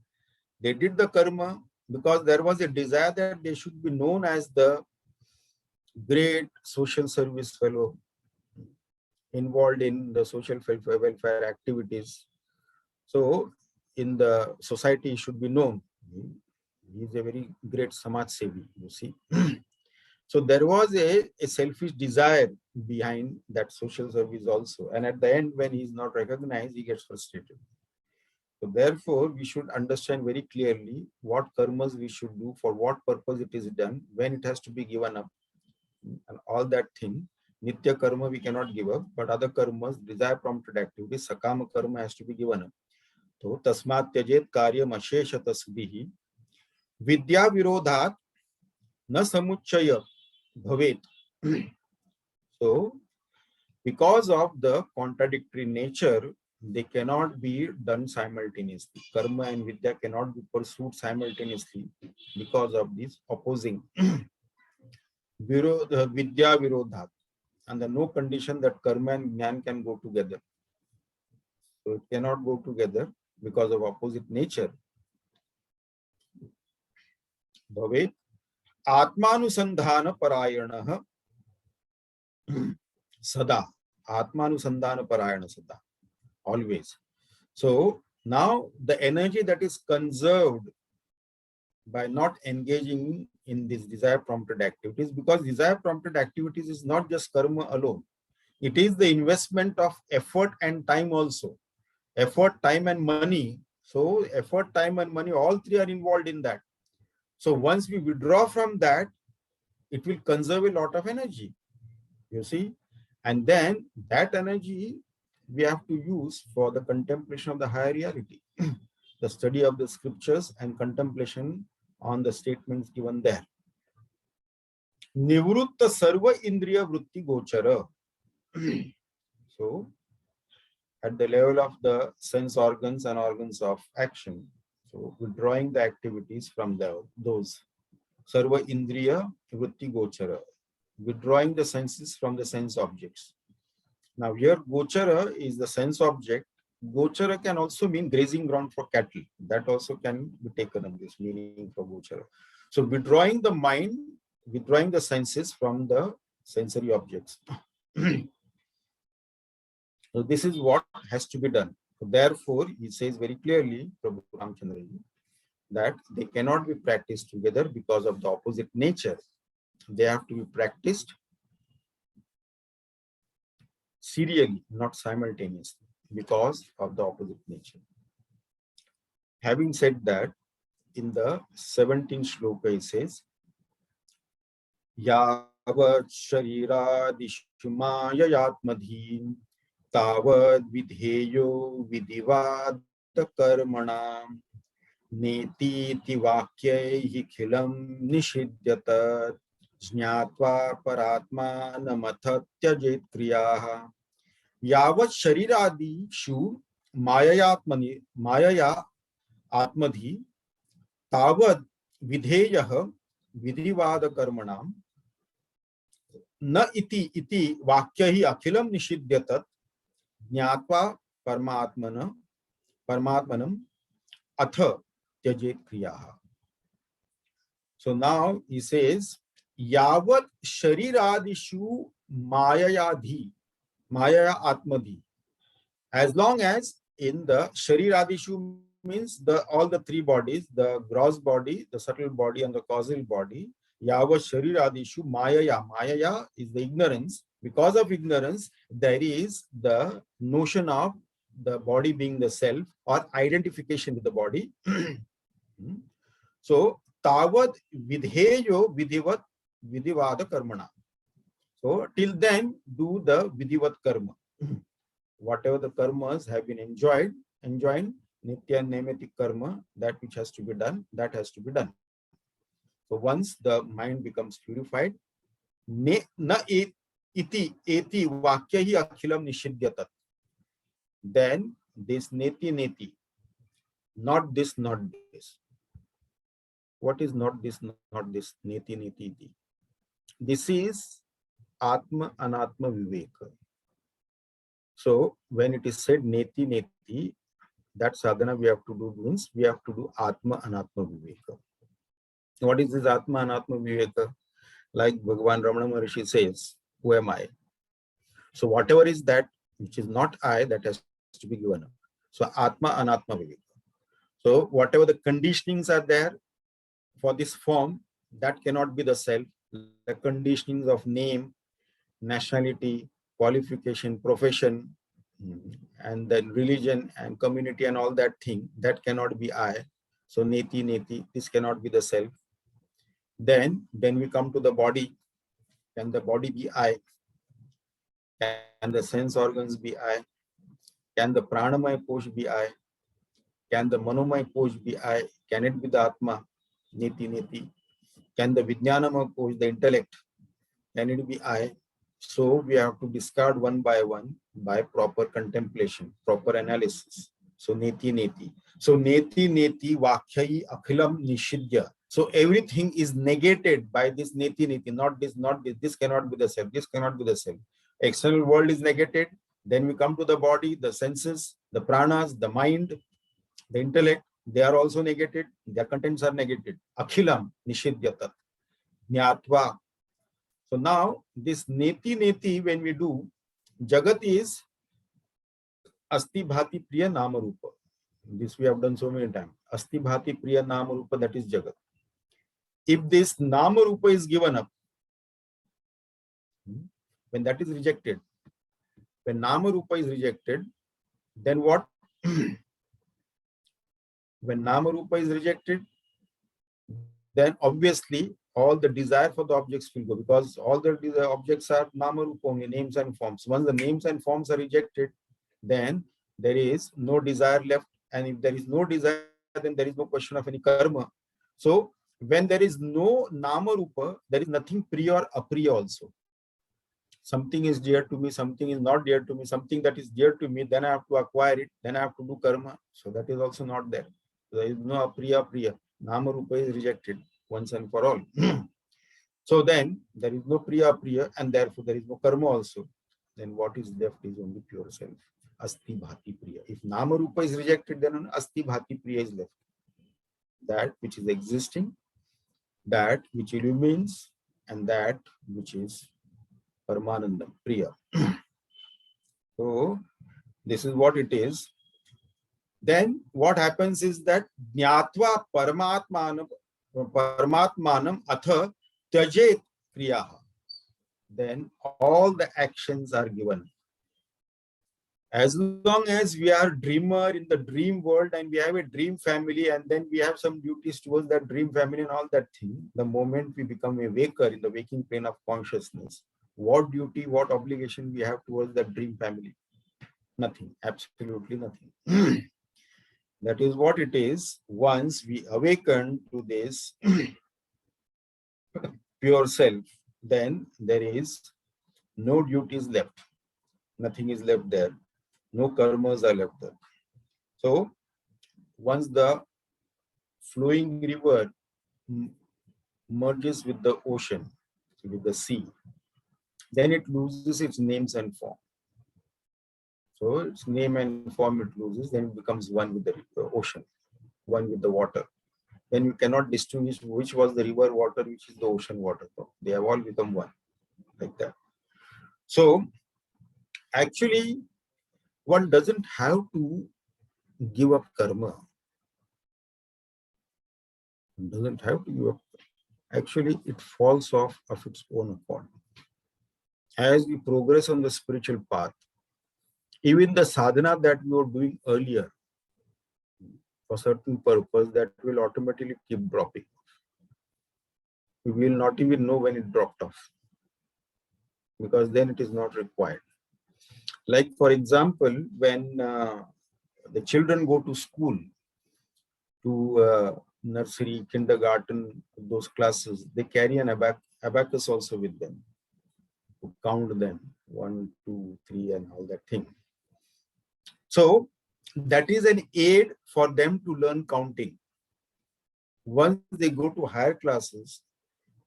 did the karma because there was a desire that they should be known as the great social service fellow involved in the social welfare activities. So in the society he should be known. He is a very great Samaj Sevi, you see. So there was a selfish desire behind that social service also. And at the end, when he is not recognized, he gets frustrated. So therefore, we should understand very clearly what karmas we should do, for what purpose it is done, when it has to be given up, and all that thing. Nitya karma we cannot give up, but other karmas, desire prompted activities, sakama karma has to be given up. So tasmat tyajet karyam asheshata sudihi vidya virodhat na samuchaya bhavet. So because of the contradictory nature, they cannot be done simultaneously. Karma and vidya cannot be pursued simultaneously because of this opposing vidya virodhat. And there no condition that karma and jnana can go together. So it cannot go together because of opposite nature. Bhavet atmanusandhana parayana sada. Atmanusandhana parayana sada. Always. So now the energy that is conserved by not engaging in these desire prompted activities, because desire prompted activities is not just karma alone. It is the investment of effort and time also. Effort, time and money. So effort, time and money, all three are involved in that. So once we withdraw from that, it will conserve a lot of energy, you see. And then that energy we have to use for the contemplation of the higher reality, the study of the scriptures and contemplation on the statements given there. Nivrutta sarva indriya vritti gochara. So at the level of the sense organs and organs of action, so withdrawing the activities from those sarva indriya vritti gochara, withdrawing the senses from the sense objects. Now here gochara is the sense object. Gochara can also mean grazing ground for cattle. That also can be taken in this meaning for gochara. So withdrawing the mind, withdrawing the senses from the sensory objects. So this is what has to be done. So therefore, he says very clearly, Prabhu Ramchandraji, that they cannot be practiced together because of the opposite nature. They have to be practiced serially, not simultaneously, because of the opposite nature. Having said that, in the 17th shloka, he says, Yavat sharirādishu māyayātmadhīm tāvad vidheyo vidivad karmanam neti tivakyaihi khilam nishidyatat jñātva paratma namathatyajet kriyaha yavat sharirādishu māyaya atmadhi tāvad vidheyah vidivada karmanam na iti vakyahi akhilam nishidyatat jñātva Paramatmanam atha tyajet kriyaha. So now he says, Yavat shariradishu mayayadhi, maya atmadhi. As long as in the shariradishu means all the three bodies, the gross body, the subtle body, and the causal body. Yavat shariradishu mayaya. Mayaya is the ignorance. Because of ignorance, there is the notion of the body being the self or identification with the body. So Tavad vidheyo vidhivat vidhivada karmana. So till then do the vidhivat karma. Whatever the karmas have been enjoined, nitya nemati karma, that which has to be done, that has to be done. So once the mind becomes purified, na iti vakya hi akhilam nishidyatat. Then this neti, not this, not this. What is not this, not this? Neti iti. This is Atma Anatma Viveka. So when it is said neti, that sadhana we have to do means we have to do Atma Anatma Viveka. What is this Atma Anatma Viveka? Like Bhagavan Ramana Maharishi says, who am I? So whatever is that which is not I, that has to be given up. So Atma Anatma Viveka. So whatever the conditionings are there for this form, that cannot be the self. The conditionings of name, nationality, qualification, profession, and then religion and community and all that thing, that cannot be I. So neti, this cannot be the self. Then we come to the body. Can the body be I? Can the sense organs be I? Can the pranamaya kosh be I? Can the manomaya kosh be I? Can it be the Atma? Neti. Can the vijnanamaya kosh, the intellect, can it be I? So we have to discard one by one by proper contemplation, proper analysis. So neti. So neti vakyai akhilam nishidya. So everything is negated by this neti. Not this. This cannot be the self. This cannot be the self. External world is negated. Then we come to the body, the senses, the pranas, the mind, the intellect. They are also negated. Their contents are negated. Akhilam nishidyatat. Nyatva. So now this neti, when we do, Jagat is Asti Bhati Priya Nama Rupa. This we have done so many times. Asti Bhati Priya Nama Rupa, that is Jagat. If this Nama Rupa is given up, when that is rejected, when Nama Rupa is rejected, then what? When Nama Rupa is rejected, then obviously all the desire for the objects will go, because all the objects are Nama Rupa only, names and forms. Once the names and forms are rejected, then there is no desire left. And if there is no desire, then there is no question of any karma. So when there is no Nama Rupa, there is nothing priya or apriya also. Something is dear to me, something is not dear to me, something that is dear to me, then I have to acquire it, then I have to do karma. So that is also not there. There is no apriya. Nama Rupa is rejected once and for all. So then there is no priya, and therefore there is no karma also. Then what is left is only pure self. Asti Bhati Priya. If Nama Rupa is rejected, then Asti Bhati Priya is left. That which is existing, that which illumines, and that which is Paramanandam, Priya. So this is what it is. Then what happens is that Jnatva Paramatmanam atha tyajet kriyaha. Then all the actions are given. As long as we are dreamer in the dream world and we have a dream family, and then we have some duties towards that dream family and all that thing, the moment we become a waker in the waking plane of consciousness, what duty, what obligation we have towards that dream family? Nothing, absolutely nothing. That is what it is. Once we awaken to this pure self, then there is no duties left. Nothing is left there. No karmas are left there. So once the flowing river merges with the ocean, with the sea, then it loses its names and form. So its name and form it loses, then it becomes one with the ocean, one with the water. Then you cannot distinguish which was the river water, which is the ocean water. They have all become one, like that. So actually, one doesn't have to give up karma. One doesn't have to give up. Actually, it falls off of its own accord. As we progress on the spiritual path, even the sadhana that we were doing earlier for certain purpose, that will automatically keep dropping. We will not even know when it dropped off, because then it is not required. Like for example, when the children go to school, to nursery, kindergarten, those classes, they carry an abacus also with them to count them, 1, 2, 3, and all that thing. So that is an aid for them to learn counting. Once they go to higher classes,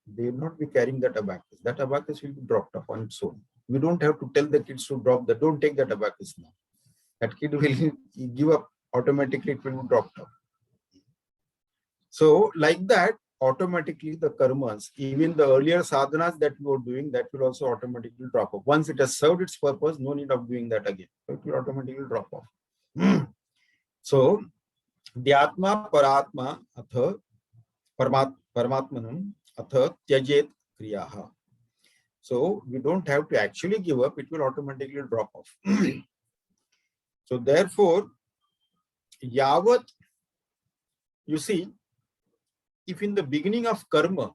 they will not be carrying that abacus. That abacus will be dropped off on its own. We don't have to tell the kids to drop that. Don't take that abacus now. That kid will give up automatically. It will be dropped off. So like that, automatically the karmas, even the earlier sadhanas that we were doing, that will also automatically drop off. Once it has served its purpose, no need of doing that again. So it will automatically drop off. So Dhyatma Paratma Atha Paramatmanam Atha Tyajet Kriyaha. So we don't have to actually give up, it will automatically drop off. So therefore, Yavat, you see, if in the beginning of karma,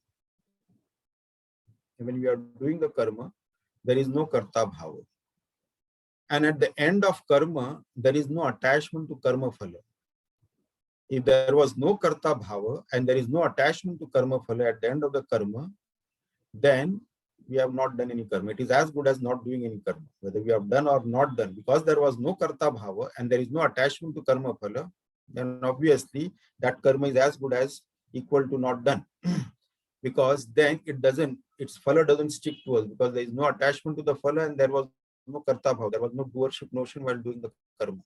when we are doing the karma, there is no karta bhava. And at the end of karma, there is no attachment to karma phala. If there was no karta bhava and there is no attachment to karma phala at the end of the karma, then we have not done any karma. It is as good as not doing any karma, whether we have done or not done. Because there was no karta bhava and there is no attachment to karma phala, then obviously that karma is as good as equal to not done. Because then its phala doesn't stick to us, because there is no attachment to the phala and there was no karta bhava. There was no doership notion while doing the karma.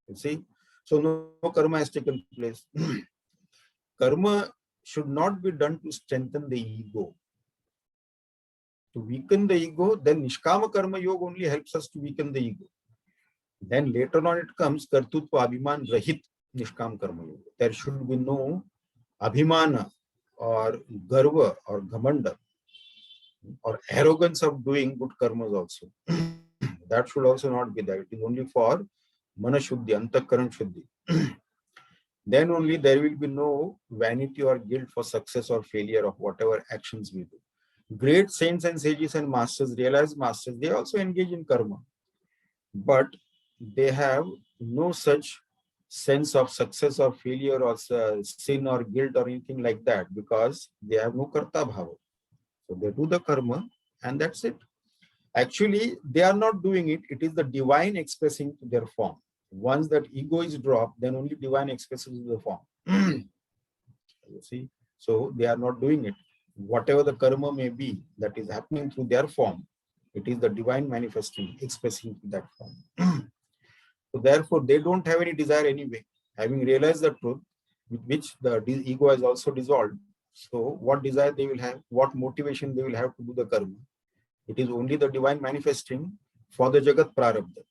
You see? So no karma has taken place. Karma should not be done to strengthen the ego. To weaken the ego, then Nishkama Karma Yoga only helps us to weaken the ego. Then later on it comes Kartutva Abhiman Rahit Nishkam Karma Yoga. There should be no Abhimana or Garva or Ghamanda or arrogance of doing good karmas also. That should also not be there. It is only for Manashuddhi, Antakaran Shuddhi. Then only there will be no vanity or guilt for success or failure of whatever actions we do. Great saints and sages and masters, realized masters, they also engage in karma. But they have no such sense of success or failure or sin or guilt or anything like that, because they have no karta bhava. So they do the karma and that's it. Actually, they are not doing it. It is the divine expressing their form. Once that ego is dropped, then only divine expresses the form. You see? So they are not doing it. Whatever the karma may be that is happening through their form, it is the divine manifesting, expressing that form. So therefore, they don't have any desire anyway. Having realized the truth, with which the ego has also dissolved. So what desire they will have, what motivation they will have to do the karma? It is only the divine manifesting for the Jagat Prarabdha.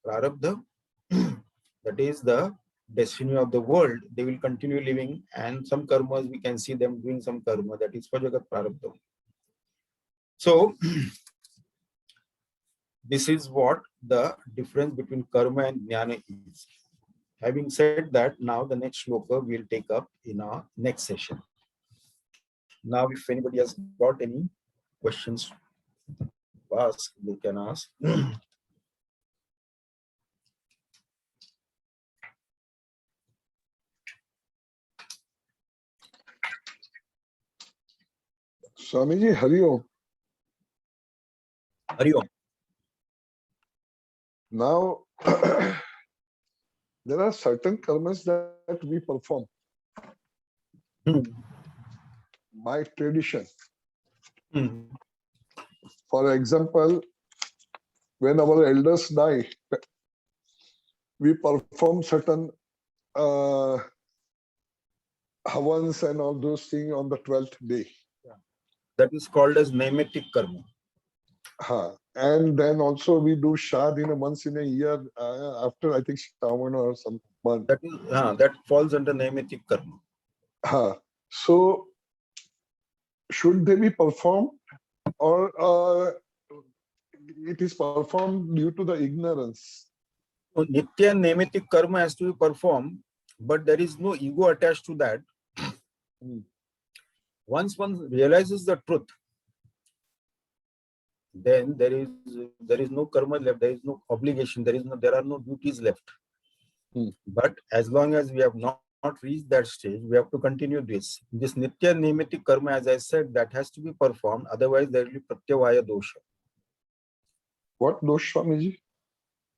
Prarabdha, that is the destiny of the world. They will continue living, and some karmas we can see them doing some karma, that is for Jagat Prarabdha. So this is what the difference between karma and jnana is. Having said that, now the next shloka we'll take up in our next session. Now, if anybody has got any questions to ask, they can ask. Swamiji, Hari Om. Hari Om. Now, there are certain karmas that we perform by tradition. For example, when our elders die, we perform certain havans and all those things on the 12th day. That is called as naimatic karma. And then also we do Shad once in a year after, I think, Shravan or some month. That falls under naimatic karma. So should they be performed, or it is performed due to the ignorance? So Nitya and naimatic karma has to be performed, but there is no ego attached to that. Once one realizes the truth, then there is no karma left, there is no obligation, there are no duties left. But as long as we have not reached that stage, we have to continue this nitya naimatic karma, as I said, that has to be performed, otherwise there will be pratyavaya dosha. What dosha, Swamiji?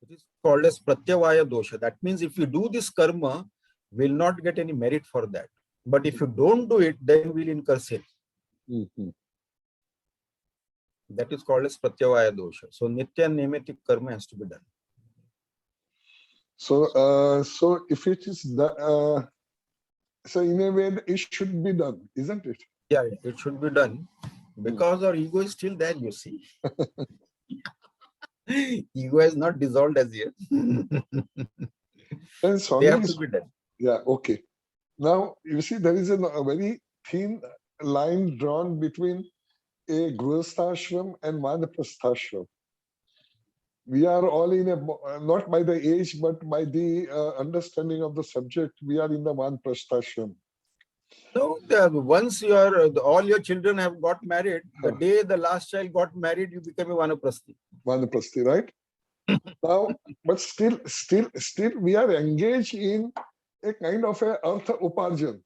It is called as pratyavaya dosha. That means if you do this karma, we will not get any merit for that. But if you don't do it, then we will incur sin. That is called as pratyavaya dosha. So nitya and naimatic karma has to be done. So if it is so in a way it should be done, isn't it? Yeah, it should be done because our ego is still there, you see. Ego has not dissolved as yet. And they have to be done. Yeah, okay. Now, you see, there is a very thin line drawn between a grihasthashram and vanaprasthashram. We are all in a, not by the age, but by the understanding of the subject, we are in the vanaprasthashram. No, once all your children have got married, the day the last child got married, you become a vanaprasthi. Vanaprasthi, right? Now, but still, we are engaged in a kind of a artha uparjan.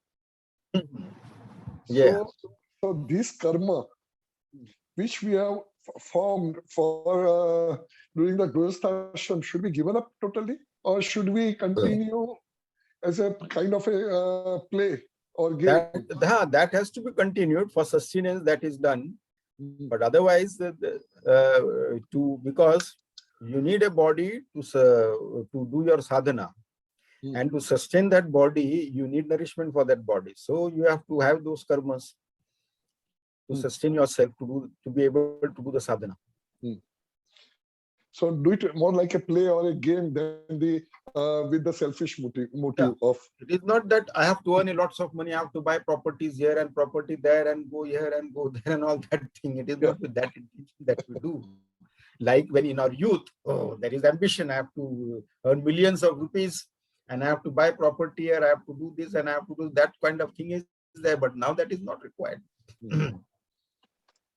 Yeah. So this karma, which we have formed for during the grihasthashram, should be given up totally, or should we continue as a kind of a play or game? That has to be continued for sustenance. That is done, but otherwise, because you need a body to do your sadhana, and to sustain that body, you need nourishment for that body. So you have to have those karmas to sustain yourself, to be able to do the sadhana. So do it more like a play or a game than the with the selfish motive of. It is not that I have to earn lots of money, I have to buy properties here and property there and go here and go there and all that thing. It is not with that intention that we do. Like when in our youth, there is ambition. I have to earn millions of rupees and I have to buy property here, I have to do this and I have to do that kind of thing is there. But now that is not required.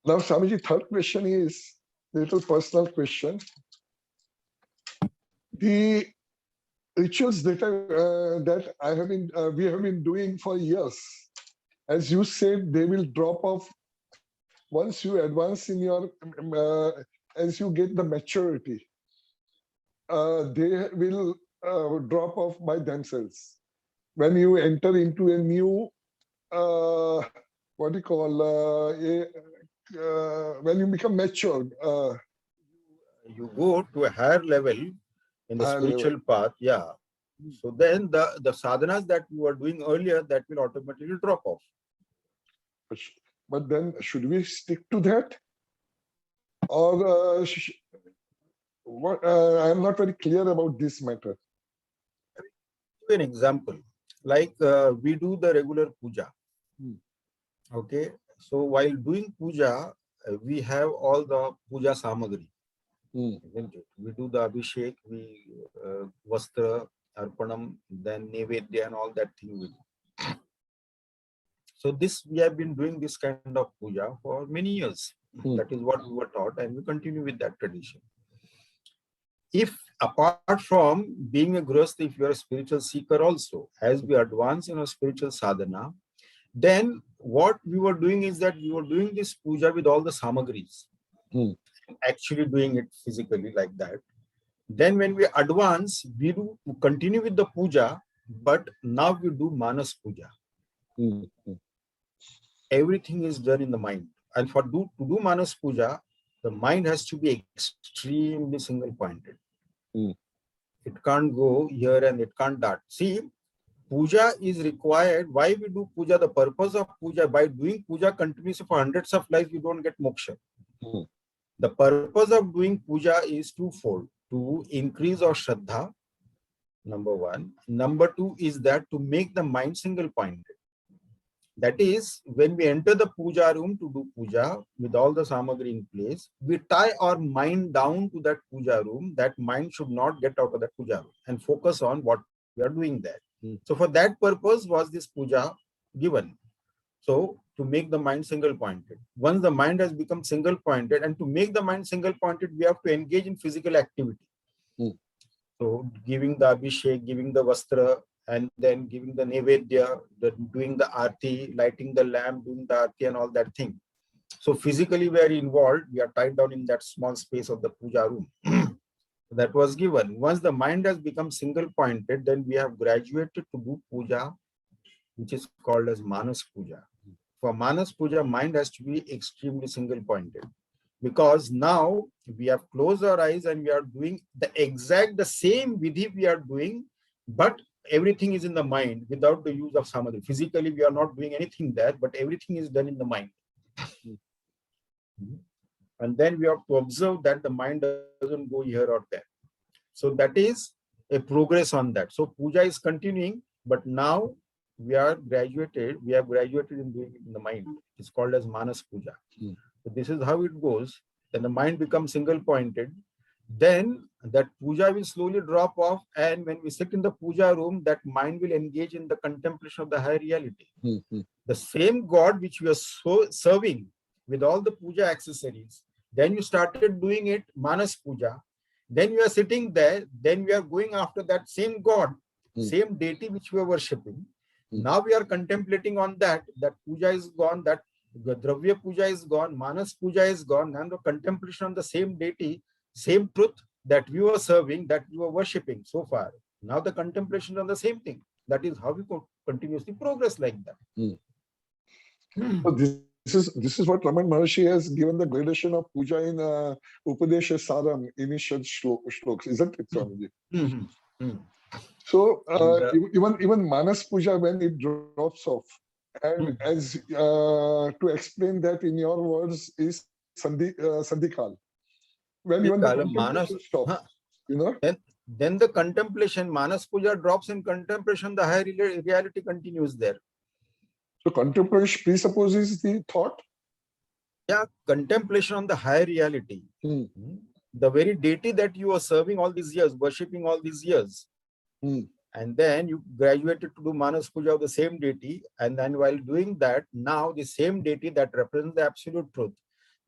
Now, Swamiji, third question is a little personal question. The rituals that we have been doing for years, as you said, they will drop off once you advance in your, as you get the maturity. They will drop off by themselves. When you enter into a new, what do you call, when you become mature. You go to a higher level in the spiritual path, So then the sadhanas that you were doing earlier, that will automatically drop off. But then should we stick to that? Or I'm not very clear about this matter. Give an example. Like we do the regular puja. Okay. So while doing puja, we have all the puja samagri. Isn't it? We do the abhishek, we vastra, arpanam, then nevedya and all that thing we do. So this, we have been doing this kind of puja for many years. That is what we were taught, and we continue with that tradition. If apart from being a grihastha, if you are a spiritual seeker also, as we advance in our spiritual sadhana, then what we were doing is that we were doing this puja with all the samagris. Actually doing it physically like that. Then when we advance, we do continue with the puja, but now we do manas puja. Everything is done in the mind. And to do manas puja, the mind has to be extremely single pointed. Mm. It can't go here and it can't that. See, puja is required. Why we do puja? The purpose of puja, by doing puja continuously for hundreds of lives, you don't get moksha. Mm. The purpose of doing puja is twofold: to increase our shraddha, number one. Number two is that to make the mind single pointed. That is, when we enter the puja room to do puja with all the samagri in place, we tie our mind down to that puja room. That mind should not get out of that puja room and focus on what we are doing there. So for that purpose was this puja given. So to make the mind single pointed. Once the mind has become single pointed, and to make the mind single pointed, we have to engage in physical activity. Mm. So giving the abhishek, giving the vastra, and then giving the nevedya, doing the arti, lighting the lamp, doing the arti and all that thing. So physically we are involved, we are tied down in that small space of the puja room. That was given. Once the mind has become single pointed, then we have graduated to do puja, which is called as Manas Puja. For Manas Puja, mind has to be extremely single pointed, because now we have closed our eyes and we are doing the same vidhi we are doing, but everything is in the mind without the use of samadhi. Physically, we are not doing anything there, but everything is done in the mind. And then we have to observe that the mind doesn't go here or there. So that is a progress on that. So puja is continuing, but now we have graduated in doing it in the mind. It's called as Manas Puja. So this is how it goes. Then the mind becomes single pointed. Then that puja will slowly drop off. And when we sit in the puja room, that mind will engage in the contemplation of the higher reality. The same God which we are serving with all the puja accessories, then you started doing it, Manas Puja. Then we are sitting there, then we are going after that same God, same deity which we are worshipping. Now we are contemplating on that puja is gone, that Dravya Puja is gone, Manas Puja is gone, and the contemplation on the same deity, same truth that we were serving, that we were worshipping so far. Now the contemplation on the same thing. That is how we continuously progress like that. So this is what Raman Maharshi has given the gradation of puja in Upadesha Saram, initial shloks, isn't it, Swamiji? So even Manas Puja, when it drops off, and as to explain that in your words is Sandhikal, when even the contemplation stops, you know. Then the contemplation, Manas Puja drops in contemplation, the higher reality continues there. So contemplation presupposes the thought? Yeah, contemplation on the higher reality. The very deity that you are serving all these years, worshipping all these years. And then you graduated to do Manas Puja of the same deity. And then while doing that, now the same deity that represents the absolute truth.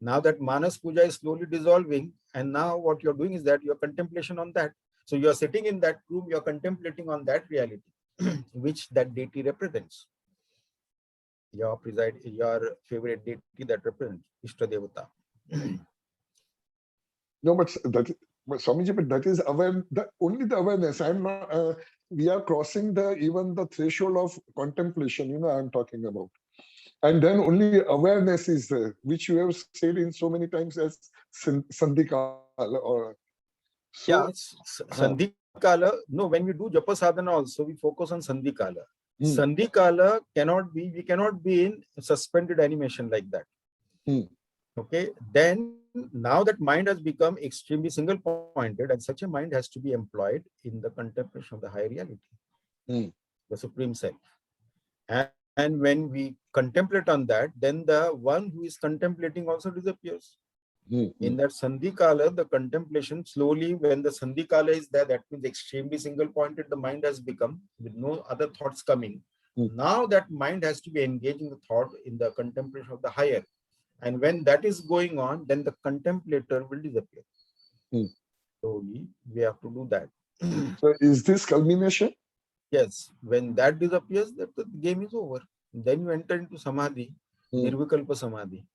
Now that Manas Puja is slowly dissolving. And now what you're doing is that your contemplation on that. So you're sitting in that room, you're contemplating on that reality, which that deity represents. Your favorite deity that represents Ishta Devata. No, but Swamiji, but that is only the awareness. I'm not. We are crossing even the threshold of contemplation. You know, I'm talking about, and then only awareness is there, which you have said in so many times as Sandhikala or. So, yeah, Sandhikala. No, when we do Japa Sadhana also, we focus on Sandhikala. Sandhikala we cannot be in suspended animation like that. Okay, then now that mind has become extremely single pointed, and such a mind has to be employed in the contemplation of the higher reality, the Supreme Self. And when we contemplate on that, then the one who is contemplating also disappears. In that Sandhikala, the contemplation slowly, when the Sandhikala is there, that means extremely single pointed, the mind has become with no other thoughts coming. Now that mind has to be engaging the thought in the contemplation of the higher. And when that is going on, then the contemplator will disappear. Slowly, we have to do that. So is this culmination? Yes. When that disappears, that the game is over. Then you enter into Samadhi, Nirvikalpa Samadhi,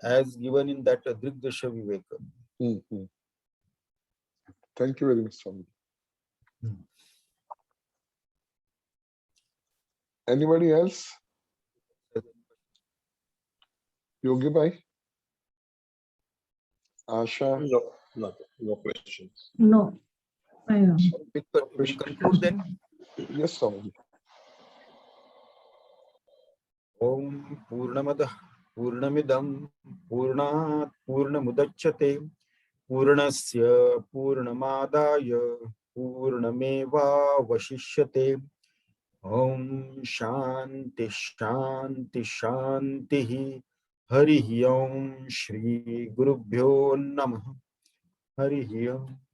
as given in that Drigdasha Viveka. Thank you very much, Swami. Anybody else? Yogi Bhai? Asha? No, nothing. No questions. No, I know. We conclude then. Yes, Swamiji. Om Purnamadah Purnamidam Purnat Purnamudachyate Purnasya Purnamadaya Purnameva Vashishyate. Om Shanti Shanti Shanti Hari Om Shri Gurubhyo Namah Hari Om.